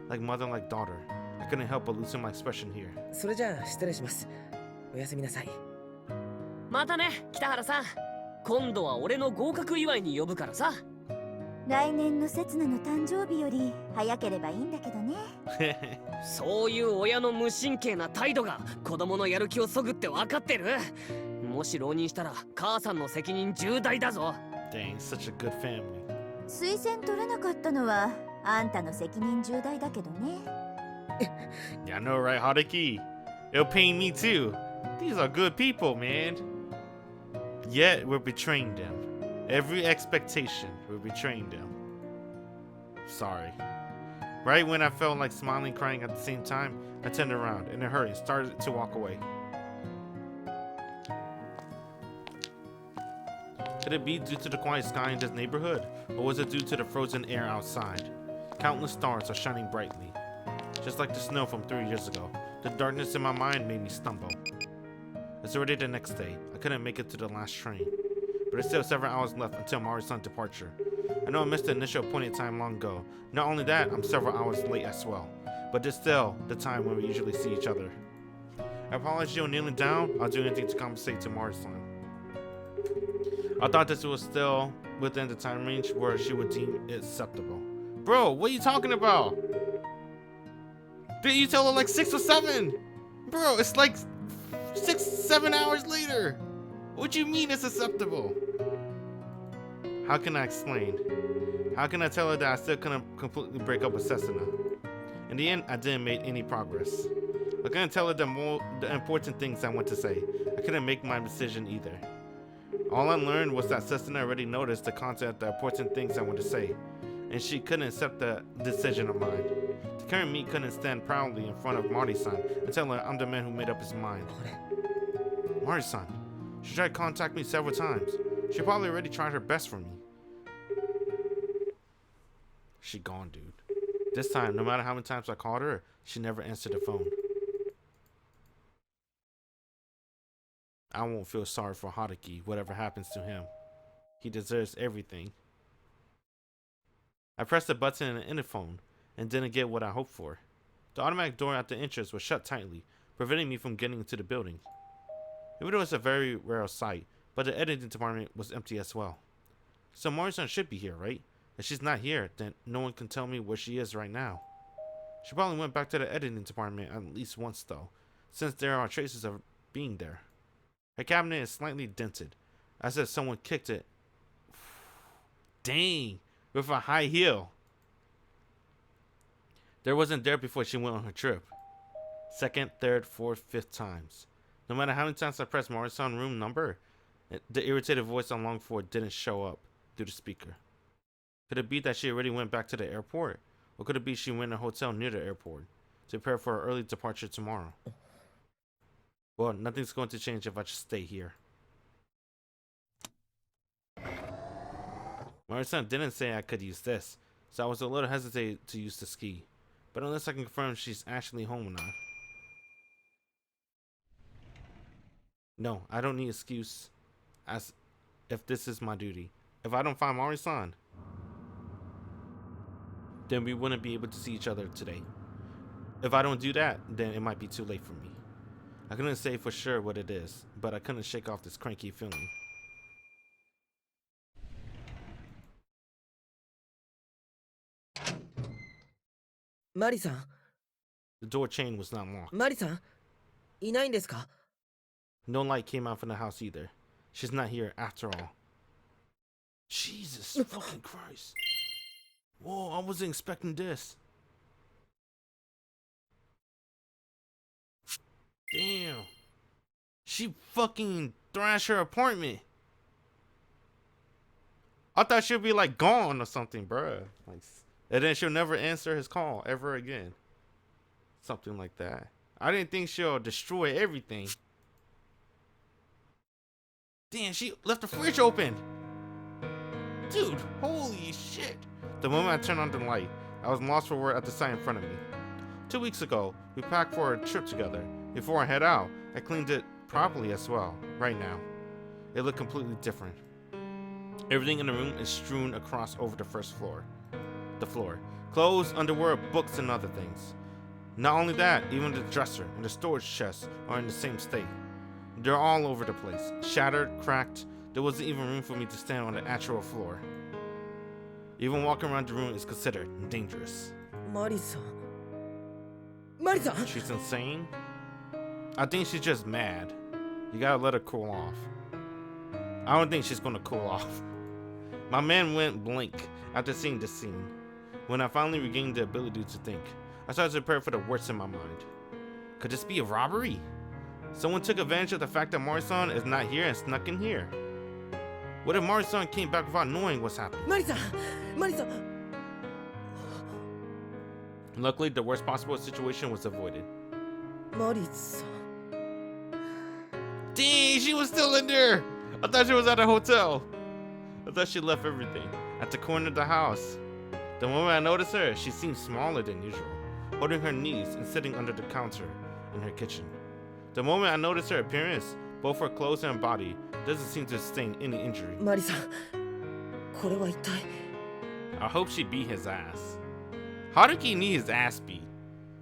Like mother, like daughter. I couldn't help but loosen my expression here. それじゃあ失礼します。おやすみなさい。またね北原さん。今度は俺の合格祝いに呼ぶからさ。来年の刹那の誕生日より早ければいいんだけどね。そういう親の無神経な態度が子供のやる気をそぐって分かってる。もし浪人したら母さんの責任重大だぞ。 Dang, such a good family. 推薦取れなかったのはあんたの責任重大だけどね。Yeah, I know, right, Haruki? It'll pain me too. These are good people, man. Yet we're betraying them. Every expectation, we're betraying them. Sorry. Right when I felt like smiling and crying at the same time, I turned around in a hurry and started to walk away. Could it be due to the quiet sky in this neighborhood, or was it due to the frozen air outside? Countless stars are shining brightly, just like the snow from 3 years ago. The darkness in my mind made me stumble. It's already the next day. I couldn't make it to the last train, but there's still several hours left until Mari's departure. I know I missed the initial appointed time long ago. Not only that, I'm several hours late as well, but it's still the time when we usually see each other. I apologize for kneeling down. I'll do anything to compensate to Mari's-san. I thought this was still within the time range where she would deem it acceptable. Bro, what are you talking about? Did you tell her like 6 or 7? Bro, it's like 6, 7 hours later. What do you mean it's acceptable? How can I explain? How can I tell her that I still couldn't completely break up with Setsuna? In the end, I didn't make any progress. I couldn't tell her the important things I want to say. I couldn't make my decision either. All I learned was that Setsuna already noticed the content of the important things I want to say, and she couldn't accept the decision of mine. The current me couldn't stand proudly in front of Mari-san and tell her I'm the man who made up his mind. Mari-san, she tried to contact me several times. She probably already tried her best for me. She gone, dude. This time, no matter how many times I called her, she never answered the phone. I won't feel sorry for Haruki, whatever happens to him. He deserves everything. I pressed the button in the interphone and didn't get what I hoped for. The automatic door at the entrance was shut tightly, preventing me from getting into the building. Even though it's a very rare sight, but the editing department was empty as well. So Mari-san should be here, right? If she's not here, then no one can tell me where she is right now. She probably went back to the editing department at least once though, since there are traces of being there. Her cabinet is slightly dented, as if someone kicked it. Dang, with a high heel. There wasn't there before she went on her trip. 2nd, 3rd, 4th, 5th times. No matter how many times I pressed Mari-san's room number, the irritated voice on long 4 didn't show up through the speaker. Could it be that she already went back to the airport? Or could it be she went to a hotel near the airport to prepare for her early departure tomorrow? Well, nothing's going to change if I just stay here. Mari-san didn't say I could use this, so I was a little hesitant to use the ski. But unless I can confirm she's actually home or not. No, I don't need excuse, as if this is my duty. If I don't find Mari-san, then we wouldn't be able to see each other today. If I don't do that, then it might be too late for me. I couldn't say for sure what it is, but I couldn't shake off this cranky feeling. Mari-san? The door chain was not locked. Mari-san? いないんですか? No light came out from the house either. She's not here after all. Jesus fucking Christ. Whoa, I wasn't expecting this. Damn. She fucking thrashed her apartment. I thought she'd be like gone or something, bruh. Like, and then she'll never answer his call ever again. Something like that. I didn't think she'll destroy everything. Damn, she left the fridge open. Dude, holy shit. The moment I turned on the light, I was lost for word at the sign in front of me. 2 weeks ago, we packed for a trip together. Before I head out, I cleaned it properly as well. Right now, it looked completely different. Everything in the room is strewn across over the floor. Clothes, underwear, books, and other things. Not only that, even the dresser and the storage chest are in the same state. They're all over the place, shattered, cracked. There wasn't even room for me to stand on the actual floor. Even walking around the room is considered dangerous. Mari-san. Mari-san! She's insane? I think she's just mad. You gotta let her cool off. I don't think she's gonna cool off. My man went blank after seeing this scene. When I finally regained the ability to think, I started to prepare for the worst in my mind. Could this be a robbery? Someone took advantage of the fact that Mari-san is not here and snuck in here. What if Mari-san came back without knowing what's happening? Mari-san! Mari-san! Luckily, the worst possible situation was avoided. マリさん Dang, she was still in there! I thought she was at a hotel. I thought she left everything at the corner of the house. The moment I noticed her, she seemed smaller than usual, holding her knees and sitting under the counter in her kitchen. The moment I noticed her appearance, both her clothes and body doesn't seem to sustain any injury. マリさんこれは一体 I hope she beat his ass. Haruki need his ass beat.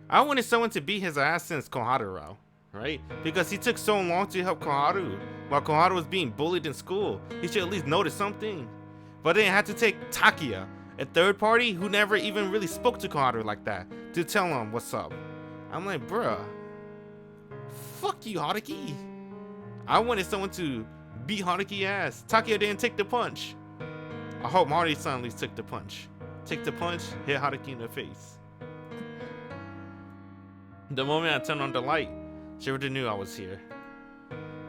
I wanted someone to beat his ass since Koharu, right? Because he took so long to help Koharu. While Koharu was being bullied in school, he should at least notice something. But then had to take Takia, a third party who never even really spoke to Koharu like that, to tell him what's up. I'm like, bruh, fuck you, Haruki. I wanted someone to beat Haruki ass. Takia didn't take the punch. I hope Mari-san at least took the punch. Take the punch, hit Haruki in the face. The moment I turned on the light, she already knew I was here.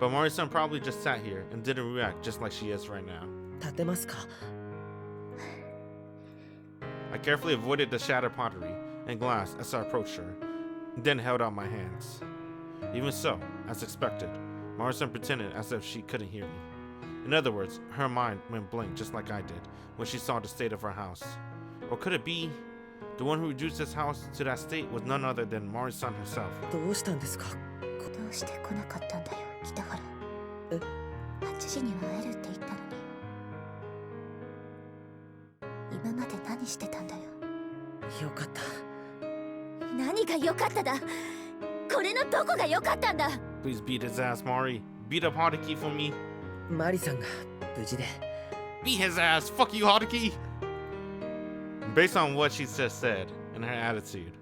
But Mari-san probably just sat here and didn't react just like she is right now. 立てますか I carefully avoided the shattered pottery and glass as I approached her, then held out my hands. Even so, as expected, Mari-san pretended as if she couldn't hear me. In other words, her mind went blank just like I did when she saw the state of her house. Or could it be the one who reduced this house to that state was none other than Mari-san herself? どうしたんですかどうして来なかったんだよ北原。え8時には会えるって言ったのに。今まで何してたんだよ。よかった何が良かっただ。これのどこが良かったんだ。 Please beat his ass, Mari. Beat up Haruki for me. マリさんが無事で Beat his ass. Fuck you, Haruki. Based on what she just said and her attitude,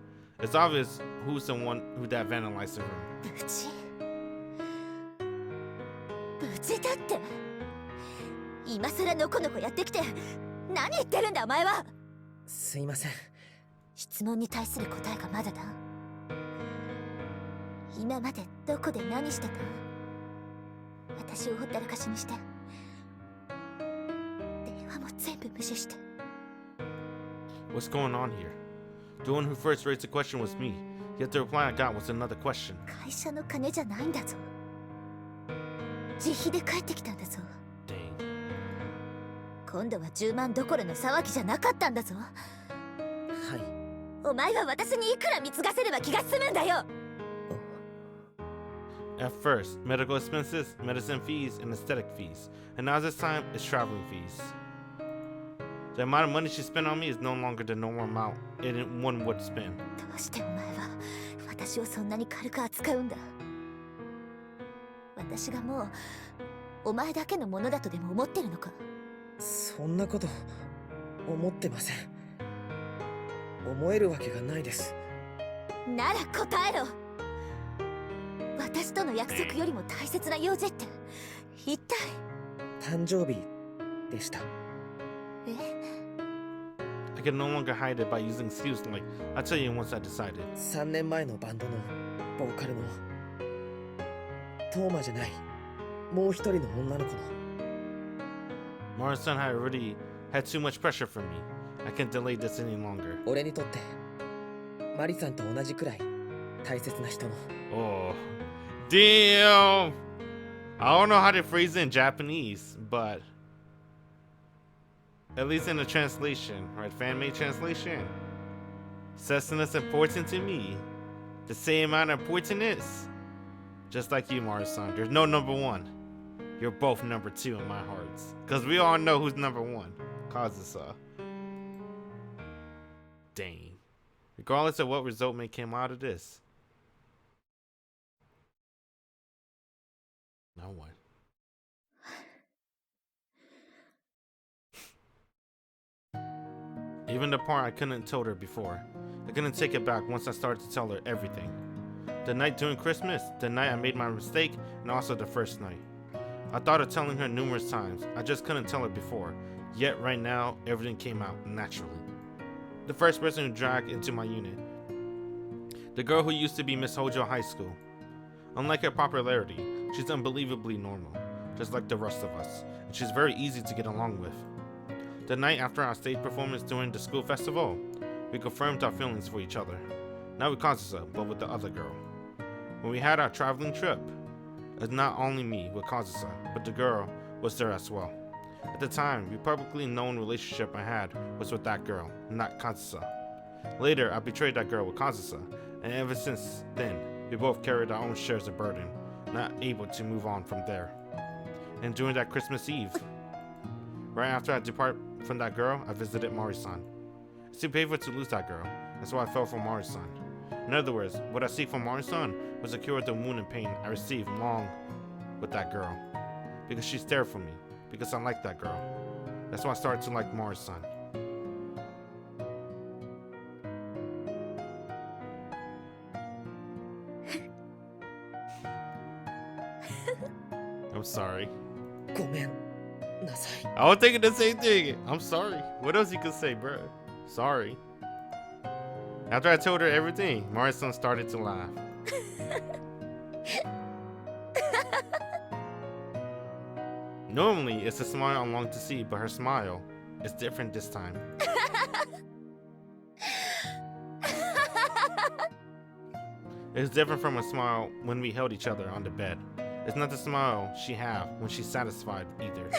it's obvious who's the one who that vandalized the room. 無事無事だって。今さらのこのこやってきて何言ってるんだお前は。すいません質問に対する答えがまだだ。今までどこで何してた？私をほったらかしにして電話も全部無視して。 What's going on here? The one who first raised the question was me, yet the reply I got was another question. 会社の金じゃないんだぞ。自費で帰ってきたんだぞ。 Dang. 今度は10万どころの騒ぎじゃなかったんだぞ。はいお前は私にいくら貢がせれば気が済むんだよ。 At first, medical expenses, medicine fees, and aesthetic fees. And now this time, it's traveling fees. The amount of money she spent on me is no longer the normal amount one would spend. どうしてお前は私をそんなに軽く扱うんだ。私がもうお前だけのものだとでも思ってるのか。そんなこと思ってません思えるわけがないですなら答えろ。私との約束よりも大切な用事って一体。誕生日でしたえ I can no longer hide it by using excuses like, I'll tell you once I decided. 3年前のバンドのボーカルのトーマじゃないもう一人の女の子の Mari-san had already had too much pressure from me. I can't delay this any longer. 俺にとってマリさんと同じくらい大切な人の Oh, damn! I don't know how to phrase it in Japanese, but at least in the translation, right? Fan-made translation. Setsuna's important to me. The same amount of importance. Just like you, Mari-san. There's no number one. You're both number two in my hearts. Because we all know who's number one. Kazusa. Dang. Regardless of what result may come out of this. Now what? Even the part I couldn't tell her before. I couldn't take it back once I started to tell her everything. The night during Christmas, the night I made my mistake, and also the first night. I thought of telling her numerous times, I just couldn't tell her before. Yet right now, everything came out naturally. The first person who dragged into my unit. The girl who used to be Miss Hojo High School. Unlike her popularity, she's unbelievably normal, just like the rest of us, and she's very easy to get along with. The night after our stage performance during the school festival, we confirmed our feelings for each other. Not with Kazusa, but with the other girl. When we had our traveling trip, it's not only me with Kazusa, but the girl was there as well. At the time, the publicly known relationship I had was with that girl, not Kazusa. Later, I betrayed that girl with Kazusa, and ever since then, we both carried our own shares of burden, not able to move on from there. And during that Christmas Eve, right after I depart from that girl, I visited Mari-san. It's too painful to lose that girl. That's why I fell for Mari-san. In other words, what I seek from Mari-san was a cure of the wound and pain I received along with that girl. Because she's there for me. Because I like that girl. That's why I started to like Mari-san. I'm sorry. ごめんなさい。 I was thinking the same thing. I'm sorry. What else you could say, bro? Sorry. After I told her everything, Mari-san started to laugh. Normally, it's a smile I long to see, but her smile is different this time. It's different from a smile when we held each other on the bed. It's not the smile she had when she's satisfied either.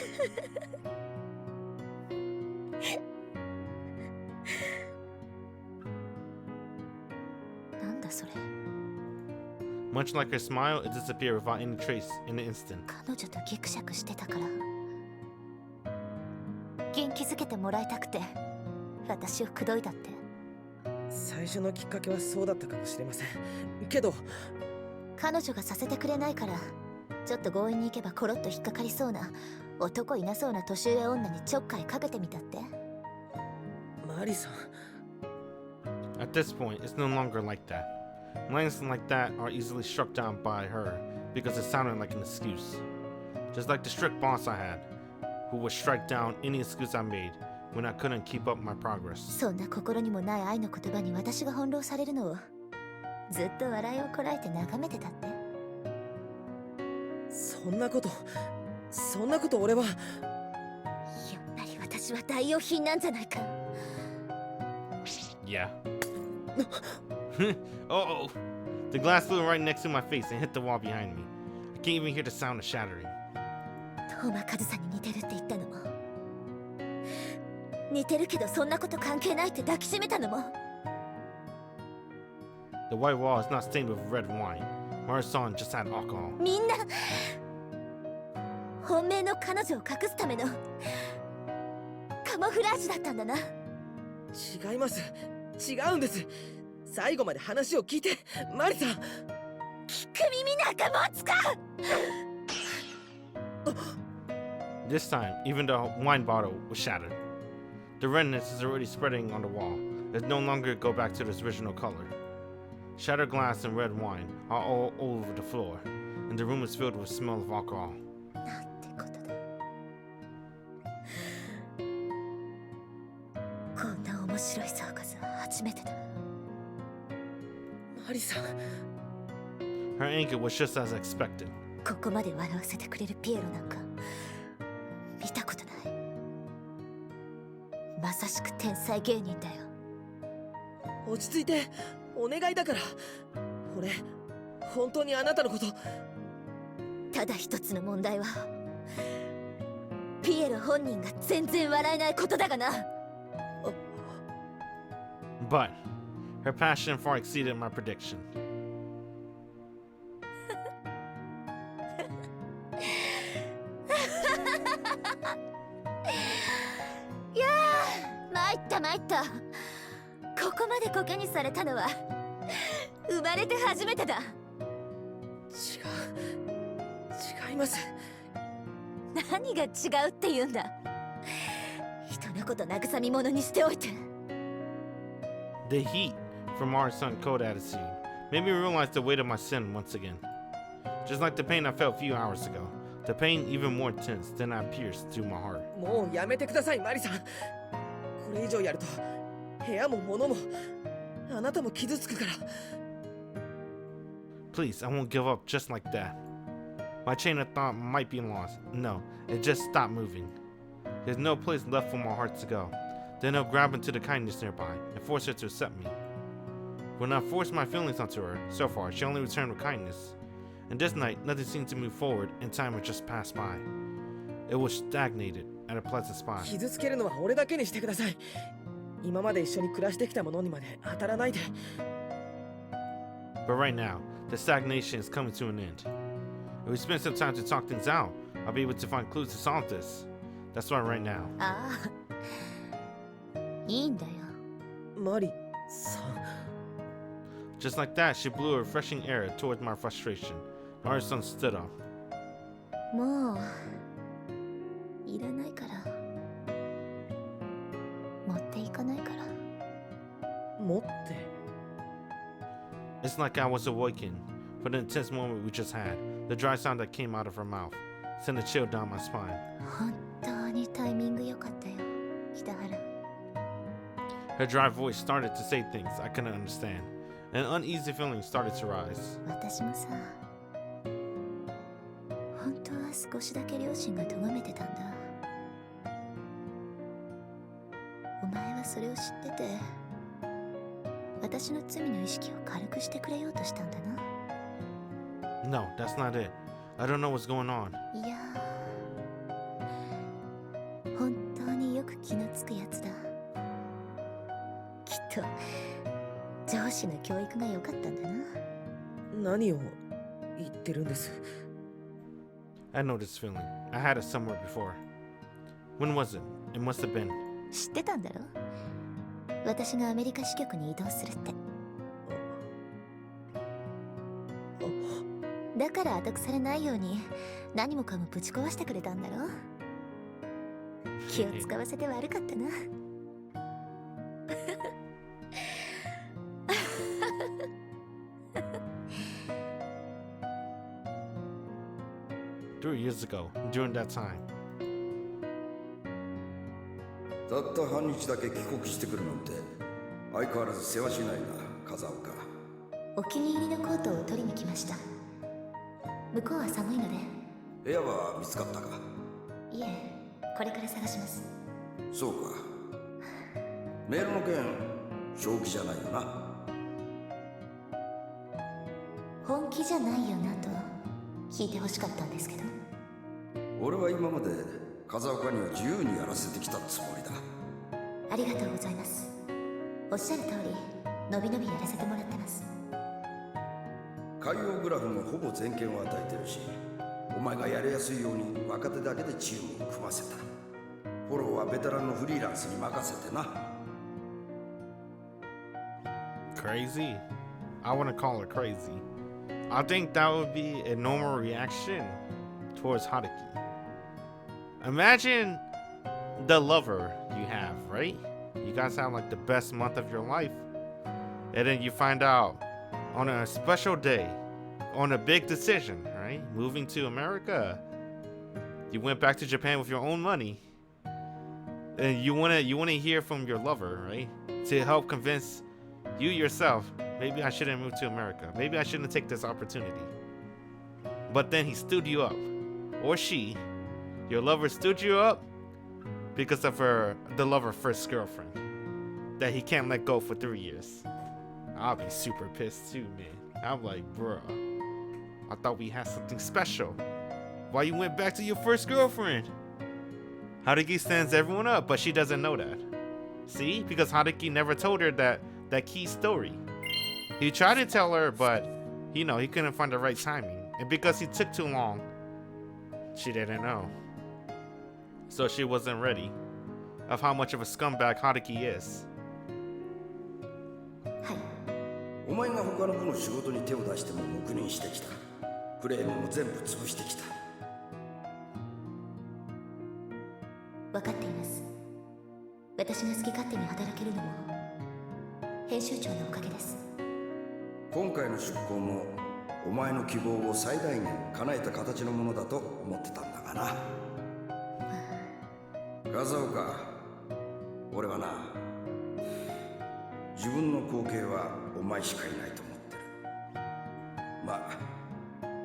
Much like her smile, it disappeared without any trace in an instant. 彼女とギクシャクしてたから元気づけてもらいたくて私を口説いたって。最初のきっかけはそうだったかもしれませんけど、彼女がさせてくれないからちょっと強引に行けばコロッと引っかかりそうな男いなそうな年上女にちょっかいかけてみたって。マリさん。 At this point, it's no longer like that. Lines like that are easily struck down by her because it sounded like an excuse. Just like the strict boss I had, who would strike down any excuse I made when I couldn't keep up my progress. そんな心にもない愛の言葉に私が翻弄されるのをずっと笑いをこらえて眺めてたって。そんなこと俺は。やっぱり私は代用品なんじゃないか。Yeah. Oh, the glass flew right next to my face and hit the wall behind me. I can't even hear the sound of shattering. トーマカズさんに似てるって言ったのも、似てるけどそんなこと関係ないって抱きしめたのも。The white wall is not stained with red wine. Mari-san just had alcohol. みんな本命の彼女を隠すためのカモフラージュだったんだな。違います。違うんです。最後まで話を聞いて、マリさん。聞く耳なんか持つか。This time, even the wine bottle was shattered. The redness is already spreading on the wall. It no longer go back to its original color. Shattered glass and red wine are all over the floor, and the room is filled with smell of alcohol. なんてことだ。こんな面白いサーカスは初めてだ。マリさん。 Her anger was just as expected. ここまで笑わせてくれるピエロなんか見たことない。まさしく天才芸人だよ。落ち着いて、お願いだから。俺、本当にあなたのこと。ただ一つの問題は、ピエロ本人が全然笑えないことだがな。But her passion far exceeded my prediction. いやー、参った参った。ここまでコケにされたのは生まれて初めてだ。違います。何が違うって言うんだ。人のこと慰み者にしておいて。The heat from Mari-san's cold attitude made me realize the weight of my sin once again. Just like the pain I felt a few hours ago, the pain even more intense than I pierced through my heart. もうやめてください、マリさん。これ以上やると、部屋も物も、あなたも傷つくから。Please, I won't give up just like that. My chain of thought might be lost. No, it just stopped moving. There's no place left for my heart to go. Then he'll grab into the kindness nearby and force her to accept me. When I forced my feelings onto her, so far she only returned with kindness. And this night, nothing seemed to move forward and time had just passed by. It was stagnated at a pleasant spot. 傷つけるのは俺だけにしてください。今まで一緒に暮らしてきたものにまで当たらないで。But right now, the stagnation is coming to an end. If we spend some time to talk things out, I'll be able to find clues to solve this. That's why right now. ああ、いいんだよ。マリさん。 Just like that, she blew a refreshing air towards my frustration. Our son stood up. もういらないから。持っていかないから。持って。 It's like I was awakened for the intense moment we just had. The dry sound that came out of her mouth sent a chill down my spine. 本当にタイミング良かったよ、北原。 Her dry voice started to say things I couldn't understand. An uneasy feeling started to rise. 私もさ、本当は少しだけ両親が咎めてたんだ。お前はそれを知ってて、私の罪の意識を軽くしてくれようとしたんだな。No, that's not it. I don't know what's going on. いやー、本当によく気のつくやつだ。きっと上司の教育が良かったんだな。何を言ってるんです？ I know this feeling. I had it somewhere before. When was it? It must have been. 知ってたんだろ？私がアメリカ支局に移動するって。だから後腐れないように何もかもぶち壊してくれたんだろ？気を使わせて悪かったな。3 years ago, during that time. たった半日だけ帰国してくるなんて相変わらず世話しないな、風岡。お気に入りのコートを取りに来ました。向こうは寒いので。部屋は見つかったか？いえ、これから探します。そうか。メールの件、正気じゃないよな。本気じゃないよなと聞いてほしかったんですけど。俺は今まで風岡には自由にやらせてきたつもりだ。ありがとうございます。おっしゃる通り、のびのびやらせてもらってます。海洋グラフもほぼ全権を与えてるし、お前がやりやすいように若手だけでチームを組ませた。フォローはベテランのフリーランスに任せてな。Crazy? I wouldn't call her crazy. I think that would be a normal reaction towards Haruki. Imagine the lover you have, right? You guys have like the best month of your life. And then you find out on a special day, on a big decision, right? Moving to America. You went back to Japan with your own money. And you wanna hear from your lover, right? To help convince you yourself, maybe I shouldn't move to America. Maybe I shouldn't take this opportunity. But then he stood you up. Or she, your lover stood you up because of the lover's first girlfriend that he can't let go for 3 years. I'll be super pissed too, man. I'm like, bruh, I thought we had something special. Why you went back to your first girlfriend? Haruki stands everyone up, but she doesn't know that. See? Because Haruki never told her that key story. He tried to tell her, but he couldn't find the right timing. And because he took too long, she didn't know. So she wasn't ready of how much of a scumbag Haruki is. お前が他の部の仕事に手を出しても黙認してきた。クレームも全部潰してきた。分かっています。私が好き勝手に働けるのも編集長のおかげです。今回の出向もお前の希望を最大限叶えた形のものだと思ってたんだがな。風岡、俺はな、自分の後継はお前しかいないと思ってる。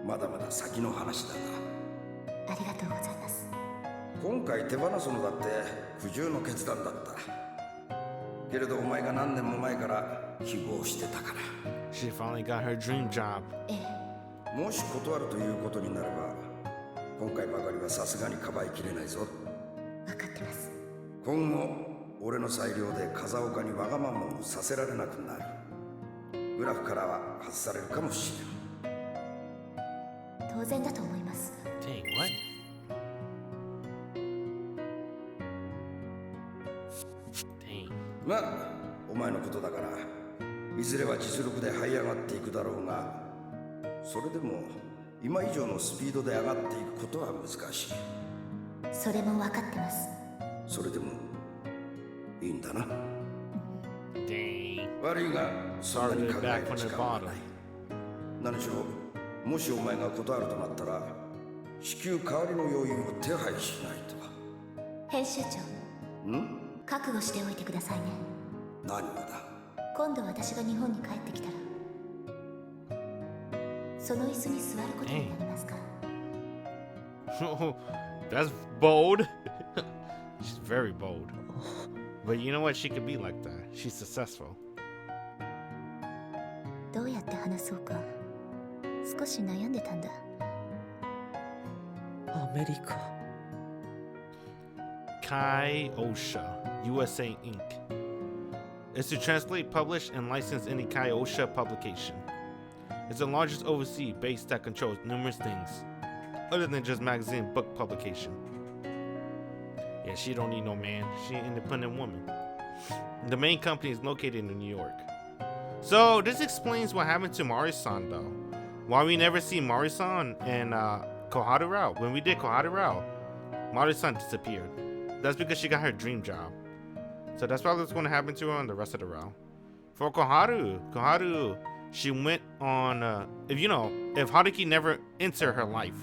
まだまだ先の話だな。ありがとうございます。今回手放すのだって苦渋の決断だった。けれどお前が何年も前から希望してたから。 She finally got her dream job. ええ、もし断るということになれば、今回ばかりはさすがにかばいきれないぞ。分かってます。今後俺の裁量で風岡にわがままをさせられなくなる。グラフからは外されるかもしれん。当然だと思います。 Dang, what? Dang. まあお前のことだからいずれは実力で這い上がっていくだろうが、それでも今以上のスピードで上がっていくことは難しい。それも分かってます。それでもいいんだな。 Dang. 悪いがそんなに Started 考え back る from 時 the 間は bottom. ない。何しろもしお前が断るとなったら至急代わりの要員を手配しないと。編集長、ん？覚悟しておいてくださいね。何がだ？今度私が日本に帰ってきたら、その椅子に座ることになりますから。That's bold. She's very bold. But you know what? She could be like that. She's successful. どうやって話そうか少し悩んでたんだ。アメリカ。Kai Osha, USA Inc. Is to translate, publish, and license any Kai Osha publication. It's the largest overseas base that controls numerous things, other than just magazine book publication. Yeah, she don't need no man. She an independent woman. The main company is located in New York. So this explains what happened to Mari-san, though. Why we never see Mari-san in Koharu Route. When we did Koharu Route, Mari-san disappeared. That's because she got her dream job. So that's probably what's going to happen to her on the rest of the route. For Koharu, she went on, if Haruki never entered her life,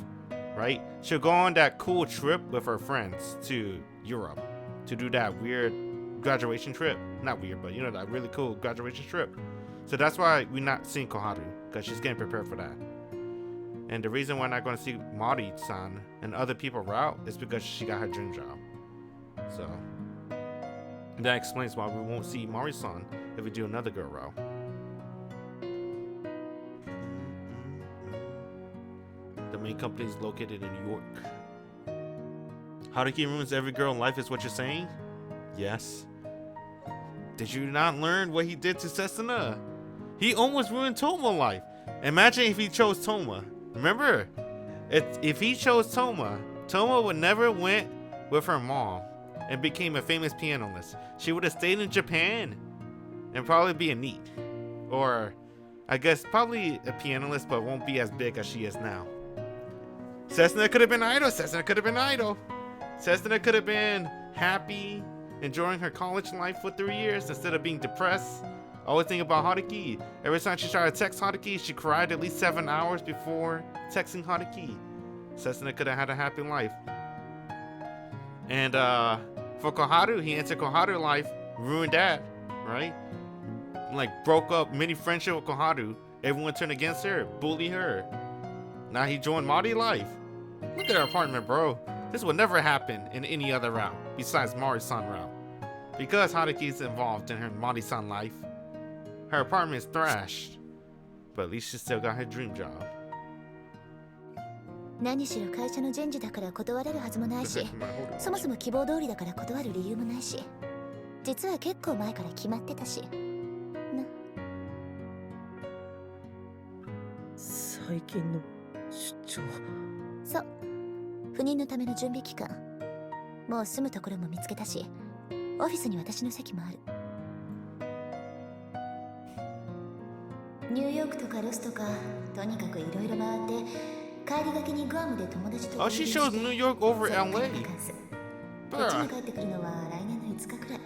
right? She'll go on that cool trip with her friends to Europe to do that weird graduation trip. Not weird, but that really cool graduation trip. So that's why we're not seeing Koharu, because she's getting prepared for that. And the reason we're not going to see Mari-san and other people route is because she got her dream job. So that explains why we won't see Mari-san if we do another girl route. The main company is located in New York. Haruki ruins every girl in life is what you're saying? Yes. Did you not learn what he did to Setsuna? He almost ruined Touma's life. Imagine if he chose Touma. Remember, if he chose Touma, Touma would never went with her mom and became a famous pianist. She would have stayed in Japan and probably be a NEET. Or, I guess, probably a pianist, but won't be as big as she is now. Setsuna could have been idle. Setsuna could have been idle. Setsuna could have been happy, enjoying her college life for 3 years instead of being depressed. Always think about Haruki. Every time she tried to text Haruki, she cried at least 7 hours before texting Haruki. Setsuna could have had a happy life. And for Koharu, he entered Koharu life, ruined that, right? Like broke up many friendship with Koharu. Everyone turned against her, bullied her. Now he joined Mari life. Look at her apartment, bro. This would never happen in any other route besides Mari-san route. Because Haruki's involved in her Mari-san life, her apartment is thrashed. But at least she still got her dream job. 何しろ会社の人事だから断れるはずもないし、そもそも希望通りだから断る理由もないし、実は結構前から決まってたし。な。最近の出張。そう。赴任のための準備期間。もう住むところも見つけたし、オフィスに私の席もある。ニューヨークとかロスとか、とにかくいろいろ回って。帰りがけにグアムで友達と Oh, she chose New York over LA. こっちに帰ってくるのは来年の5日くらい。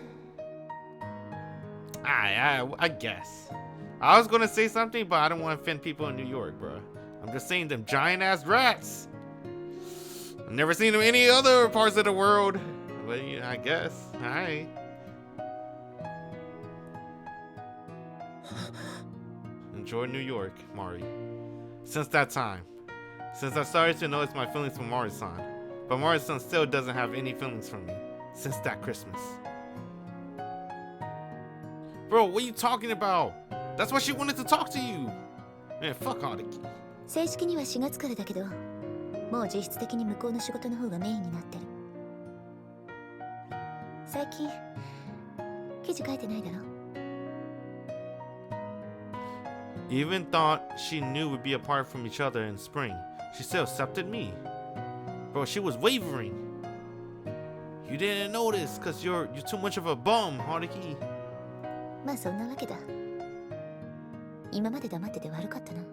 I guess. I was gonna say something, but I don't want to offend people in New York, bro. I'm just saying them giant ass rats. I've never seen them in any other parts of the world. But yeah, I guess. Alright. Enjoy New York, Mari. Since that time. Since I started to notice my feelings for Mari-san. But Mari-san still doesn't have any feelings for me. Since that Christmas. Bro, what are you talking about? That's why she wanted to talk to you. Man, fuck Haruki. 正式には4月からだけど、もう実質的に向こうの仕事の方がメインになってる。最近記事書いてないだろ。Even thought she knew we'd be apart from each other in spring. She still accepted me. Bro, she was wavering. You didn't notice because you're too much of a bum, Haruki. まあそんなわけだ。今まで黙ってて悪かったな。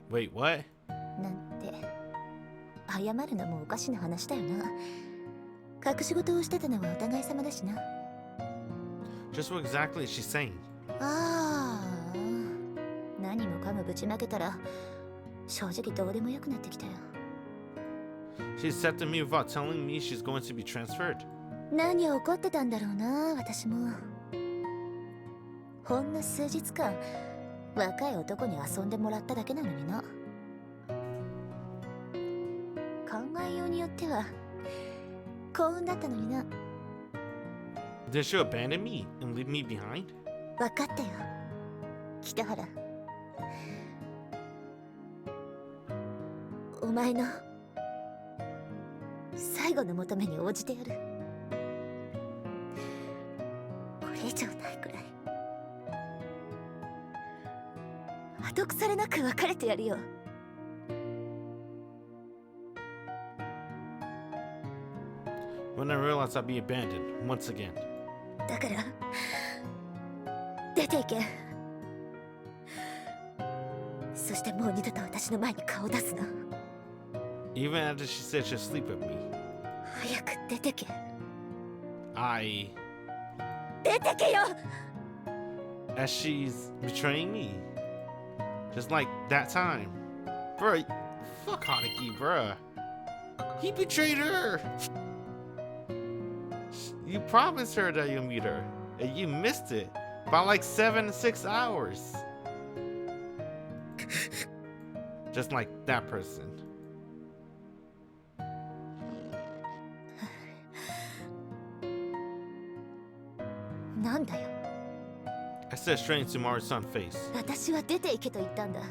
Wait, what? なんて謝るのもおかしな話だよな。隠し事をしてたのはお互い様だしな。Just what exactly is she saying? ああ、何もかもぶちまけたら正直どうでもよくなってきたよ。She accepted me without telling me she's going to be transferred. 何を怒ってたんだろうな、私も。ほんの数日間若い男に遊んでもらっただけなのにな。考えようによっては幸運だったのにな。Did she abandon me and leave me behind? 分かったよ、北原。お前の最後の求めに応じてやる。これ以上ないくらい後腐れなく別れてやるよ。When I realized I'd be abandoned once again. だから出ていけ。そしてもう二度と私の前に顔を出すな。Even after she said she'd sleep with me. 早く出てけ。I... 出てけよ。 As she's betraying me. Just like that time. Bruh, fuck Haruki, bruh. He betrayed her. You promised her that you'll meet her, and you missed it by like 7 to 6 hours. Just like that person. I said straight into Mari's face. 私は出て行けと言ったんだ。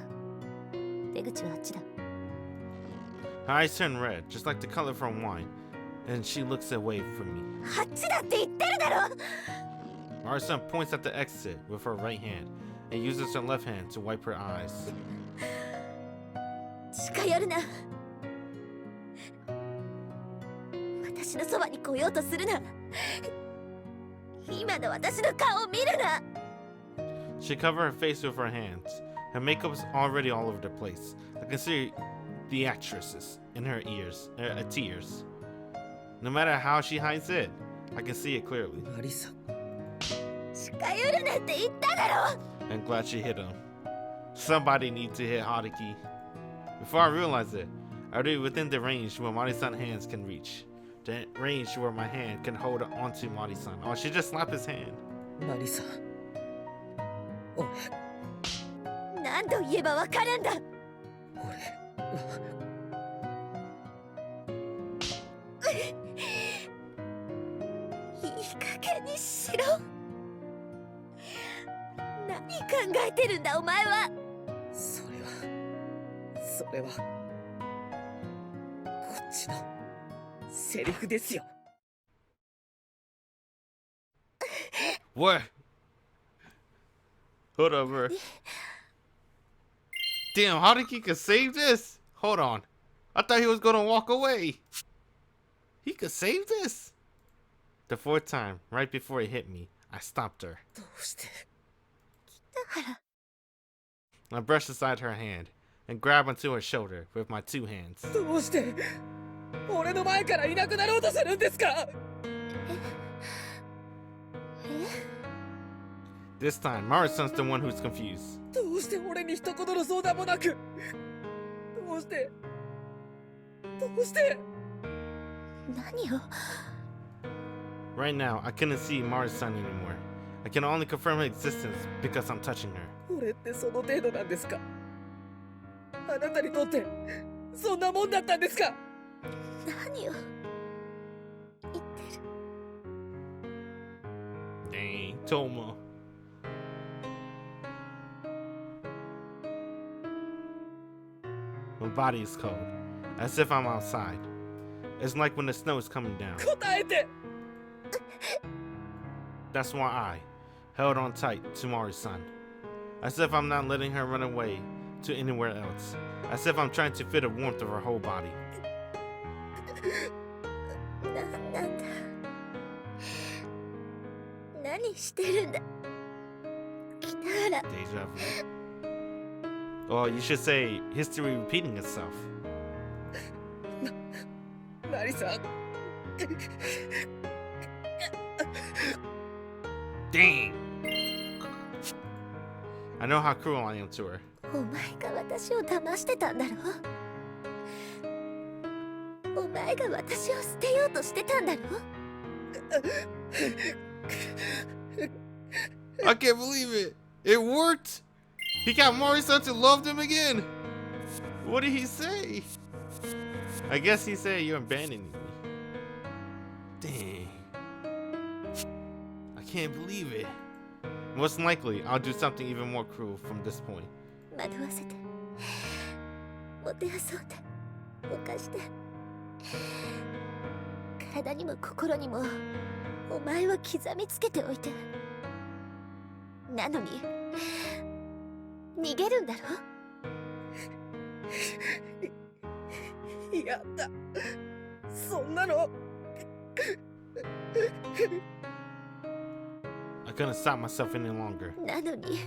出口はあっちだ。Her eyes turn red, just like the color from wine, and she looks away from me. あっちだって言ってるだろ。Mari's points at the exit with her right hand and uses her left hand to wipe her eyes. 近寄るな。私のそばに来ようとするな。今の私の顔を見るな。She covered her face with her hands. Her makeup's already all over the place. I can see the actresses in her ears, tears. No matter how she hides it, I can see it clearly. マリサ。近寄るなって言っただろ。 I'm glad she hit him. Somebody needs to hit Haruki. Before I realized it, I already within the range where Mari-san's hands can reach. The range where my hand can hold onto Mari-san. Oh, she just slapped his hand. マリサ。俺何度言えばわかるんだ。いい加減にしろ。何考えてるんだお前は。それはこっちのセリフですよ。What? Hold on, bro. Damn, Haruki could save this? Hold on. I thought he was gonna walk away. He could save this? The fourth time, right before it hit me, I stopped her. どうして。北原。I brushed aside her hand and grabbed onto her shoulder with my two hands. どうして俺の前からいなくなろうとするんですか。This time, Mari-san's the one who's confused. どうして俺に一言の相談もなく。どうして何を。 Right now, I couldn't see Mari-san anymore. I can only confirm her existence because I'm touching her. 俺ってその程度なんですか。あなたにとってそんなもんだったんですか。何を言ってる。 Dang. Touma. My body is cold, as if I'm outside. It's like when the snow is coming down. That's why I held on tight to Mari-san, as if I'm not letting her run away to anywhere else, as if I'm trying to feel the warmth of her whole body. なんだ何してるんだ北原 Deja vu. Or you should say history repeating itself. マリさん Dang! I know how cruel I am to her. お前が私を騙してたんだろお前が私を捨てようとしてたんだろ I can't believe it! It worked! He got Mari-san to love him again! What did he say? I guess he said you're abandoning me. Dang. I can't believe it. Most likely, I'll do something even more cruel from this point. 惑わせてもてあそんで犯して体にも心にもお前は刻みつけておいてなのに逃げるんだろやったそんなの I couldn't stop myself any longer. なのに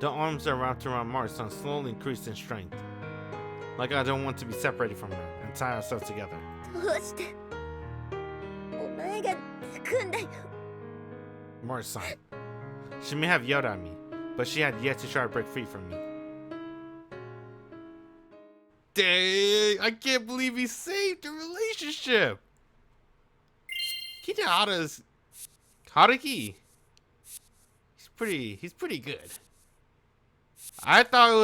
The arms that wrapped around Mari-san slowly increased in strength. Like I don't want to be separated from her and tie ourselves together. どうしてお前が泣くんだよ Mari-san. She may have yelled at me, but she had yet to try to break free from me. Dang! I can't believe he saved the relationship! Kitahara's Haruki. He's pretty good. I thought it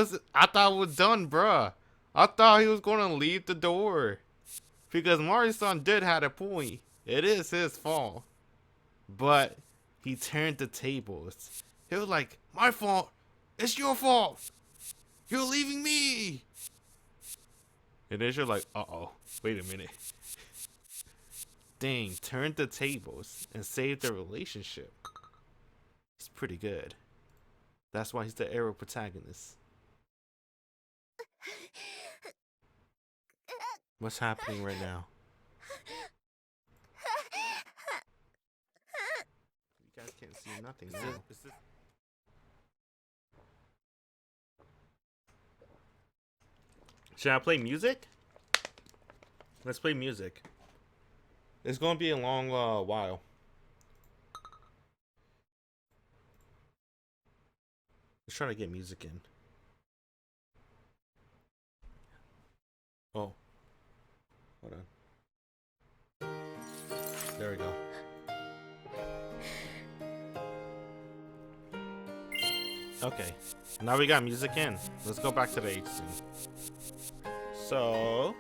was done, bruh. I thought he was gonna leave the door. Because Mari-san did have a point. It is his fault. But he turned the tables. He was like, my fault. It's your fault. You're leaving me. And then you're like, uh-oh. Wait a minute. Dang, turned the tables and saved the relationship. He's pretty good. That's why he's the arrow protagonist. What's happening right now? You guys can't see nothing. Is this... Should I play music? Let's play music. It's gonna be a long while. Let's try to get music in. Oh. Hold on. There we go. Okay. Now we got music in. Let's go back to the H scene. So...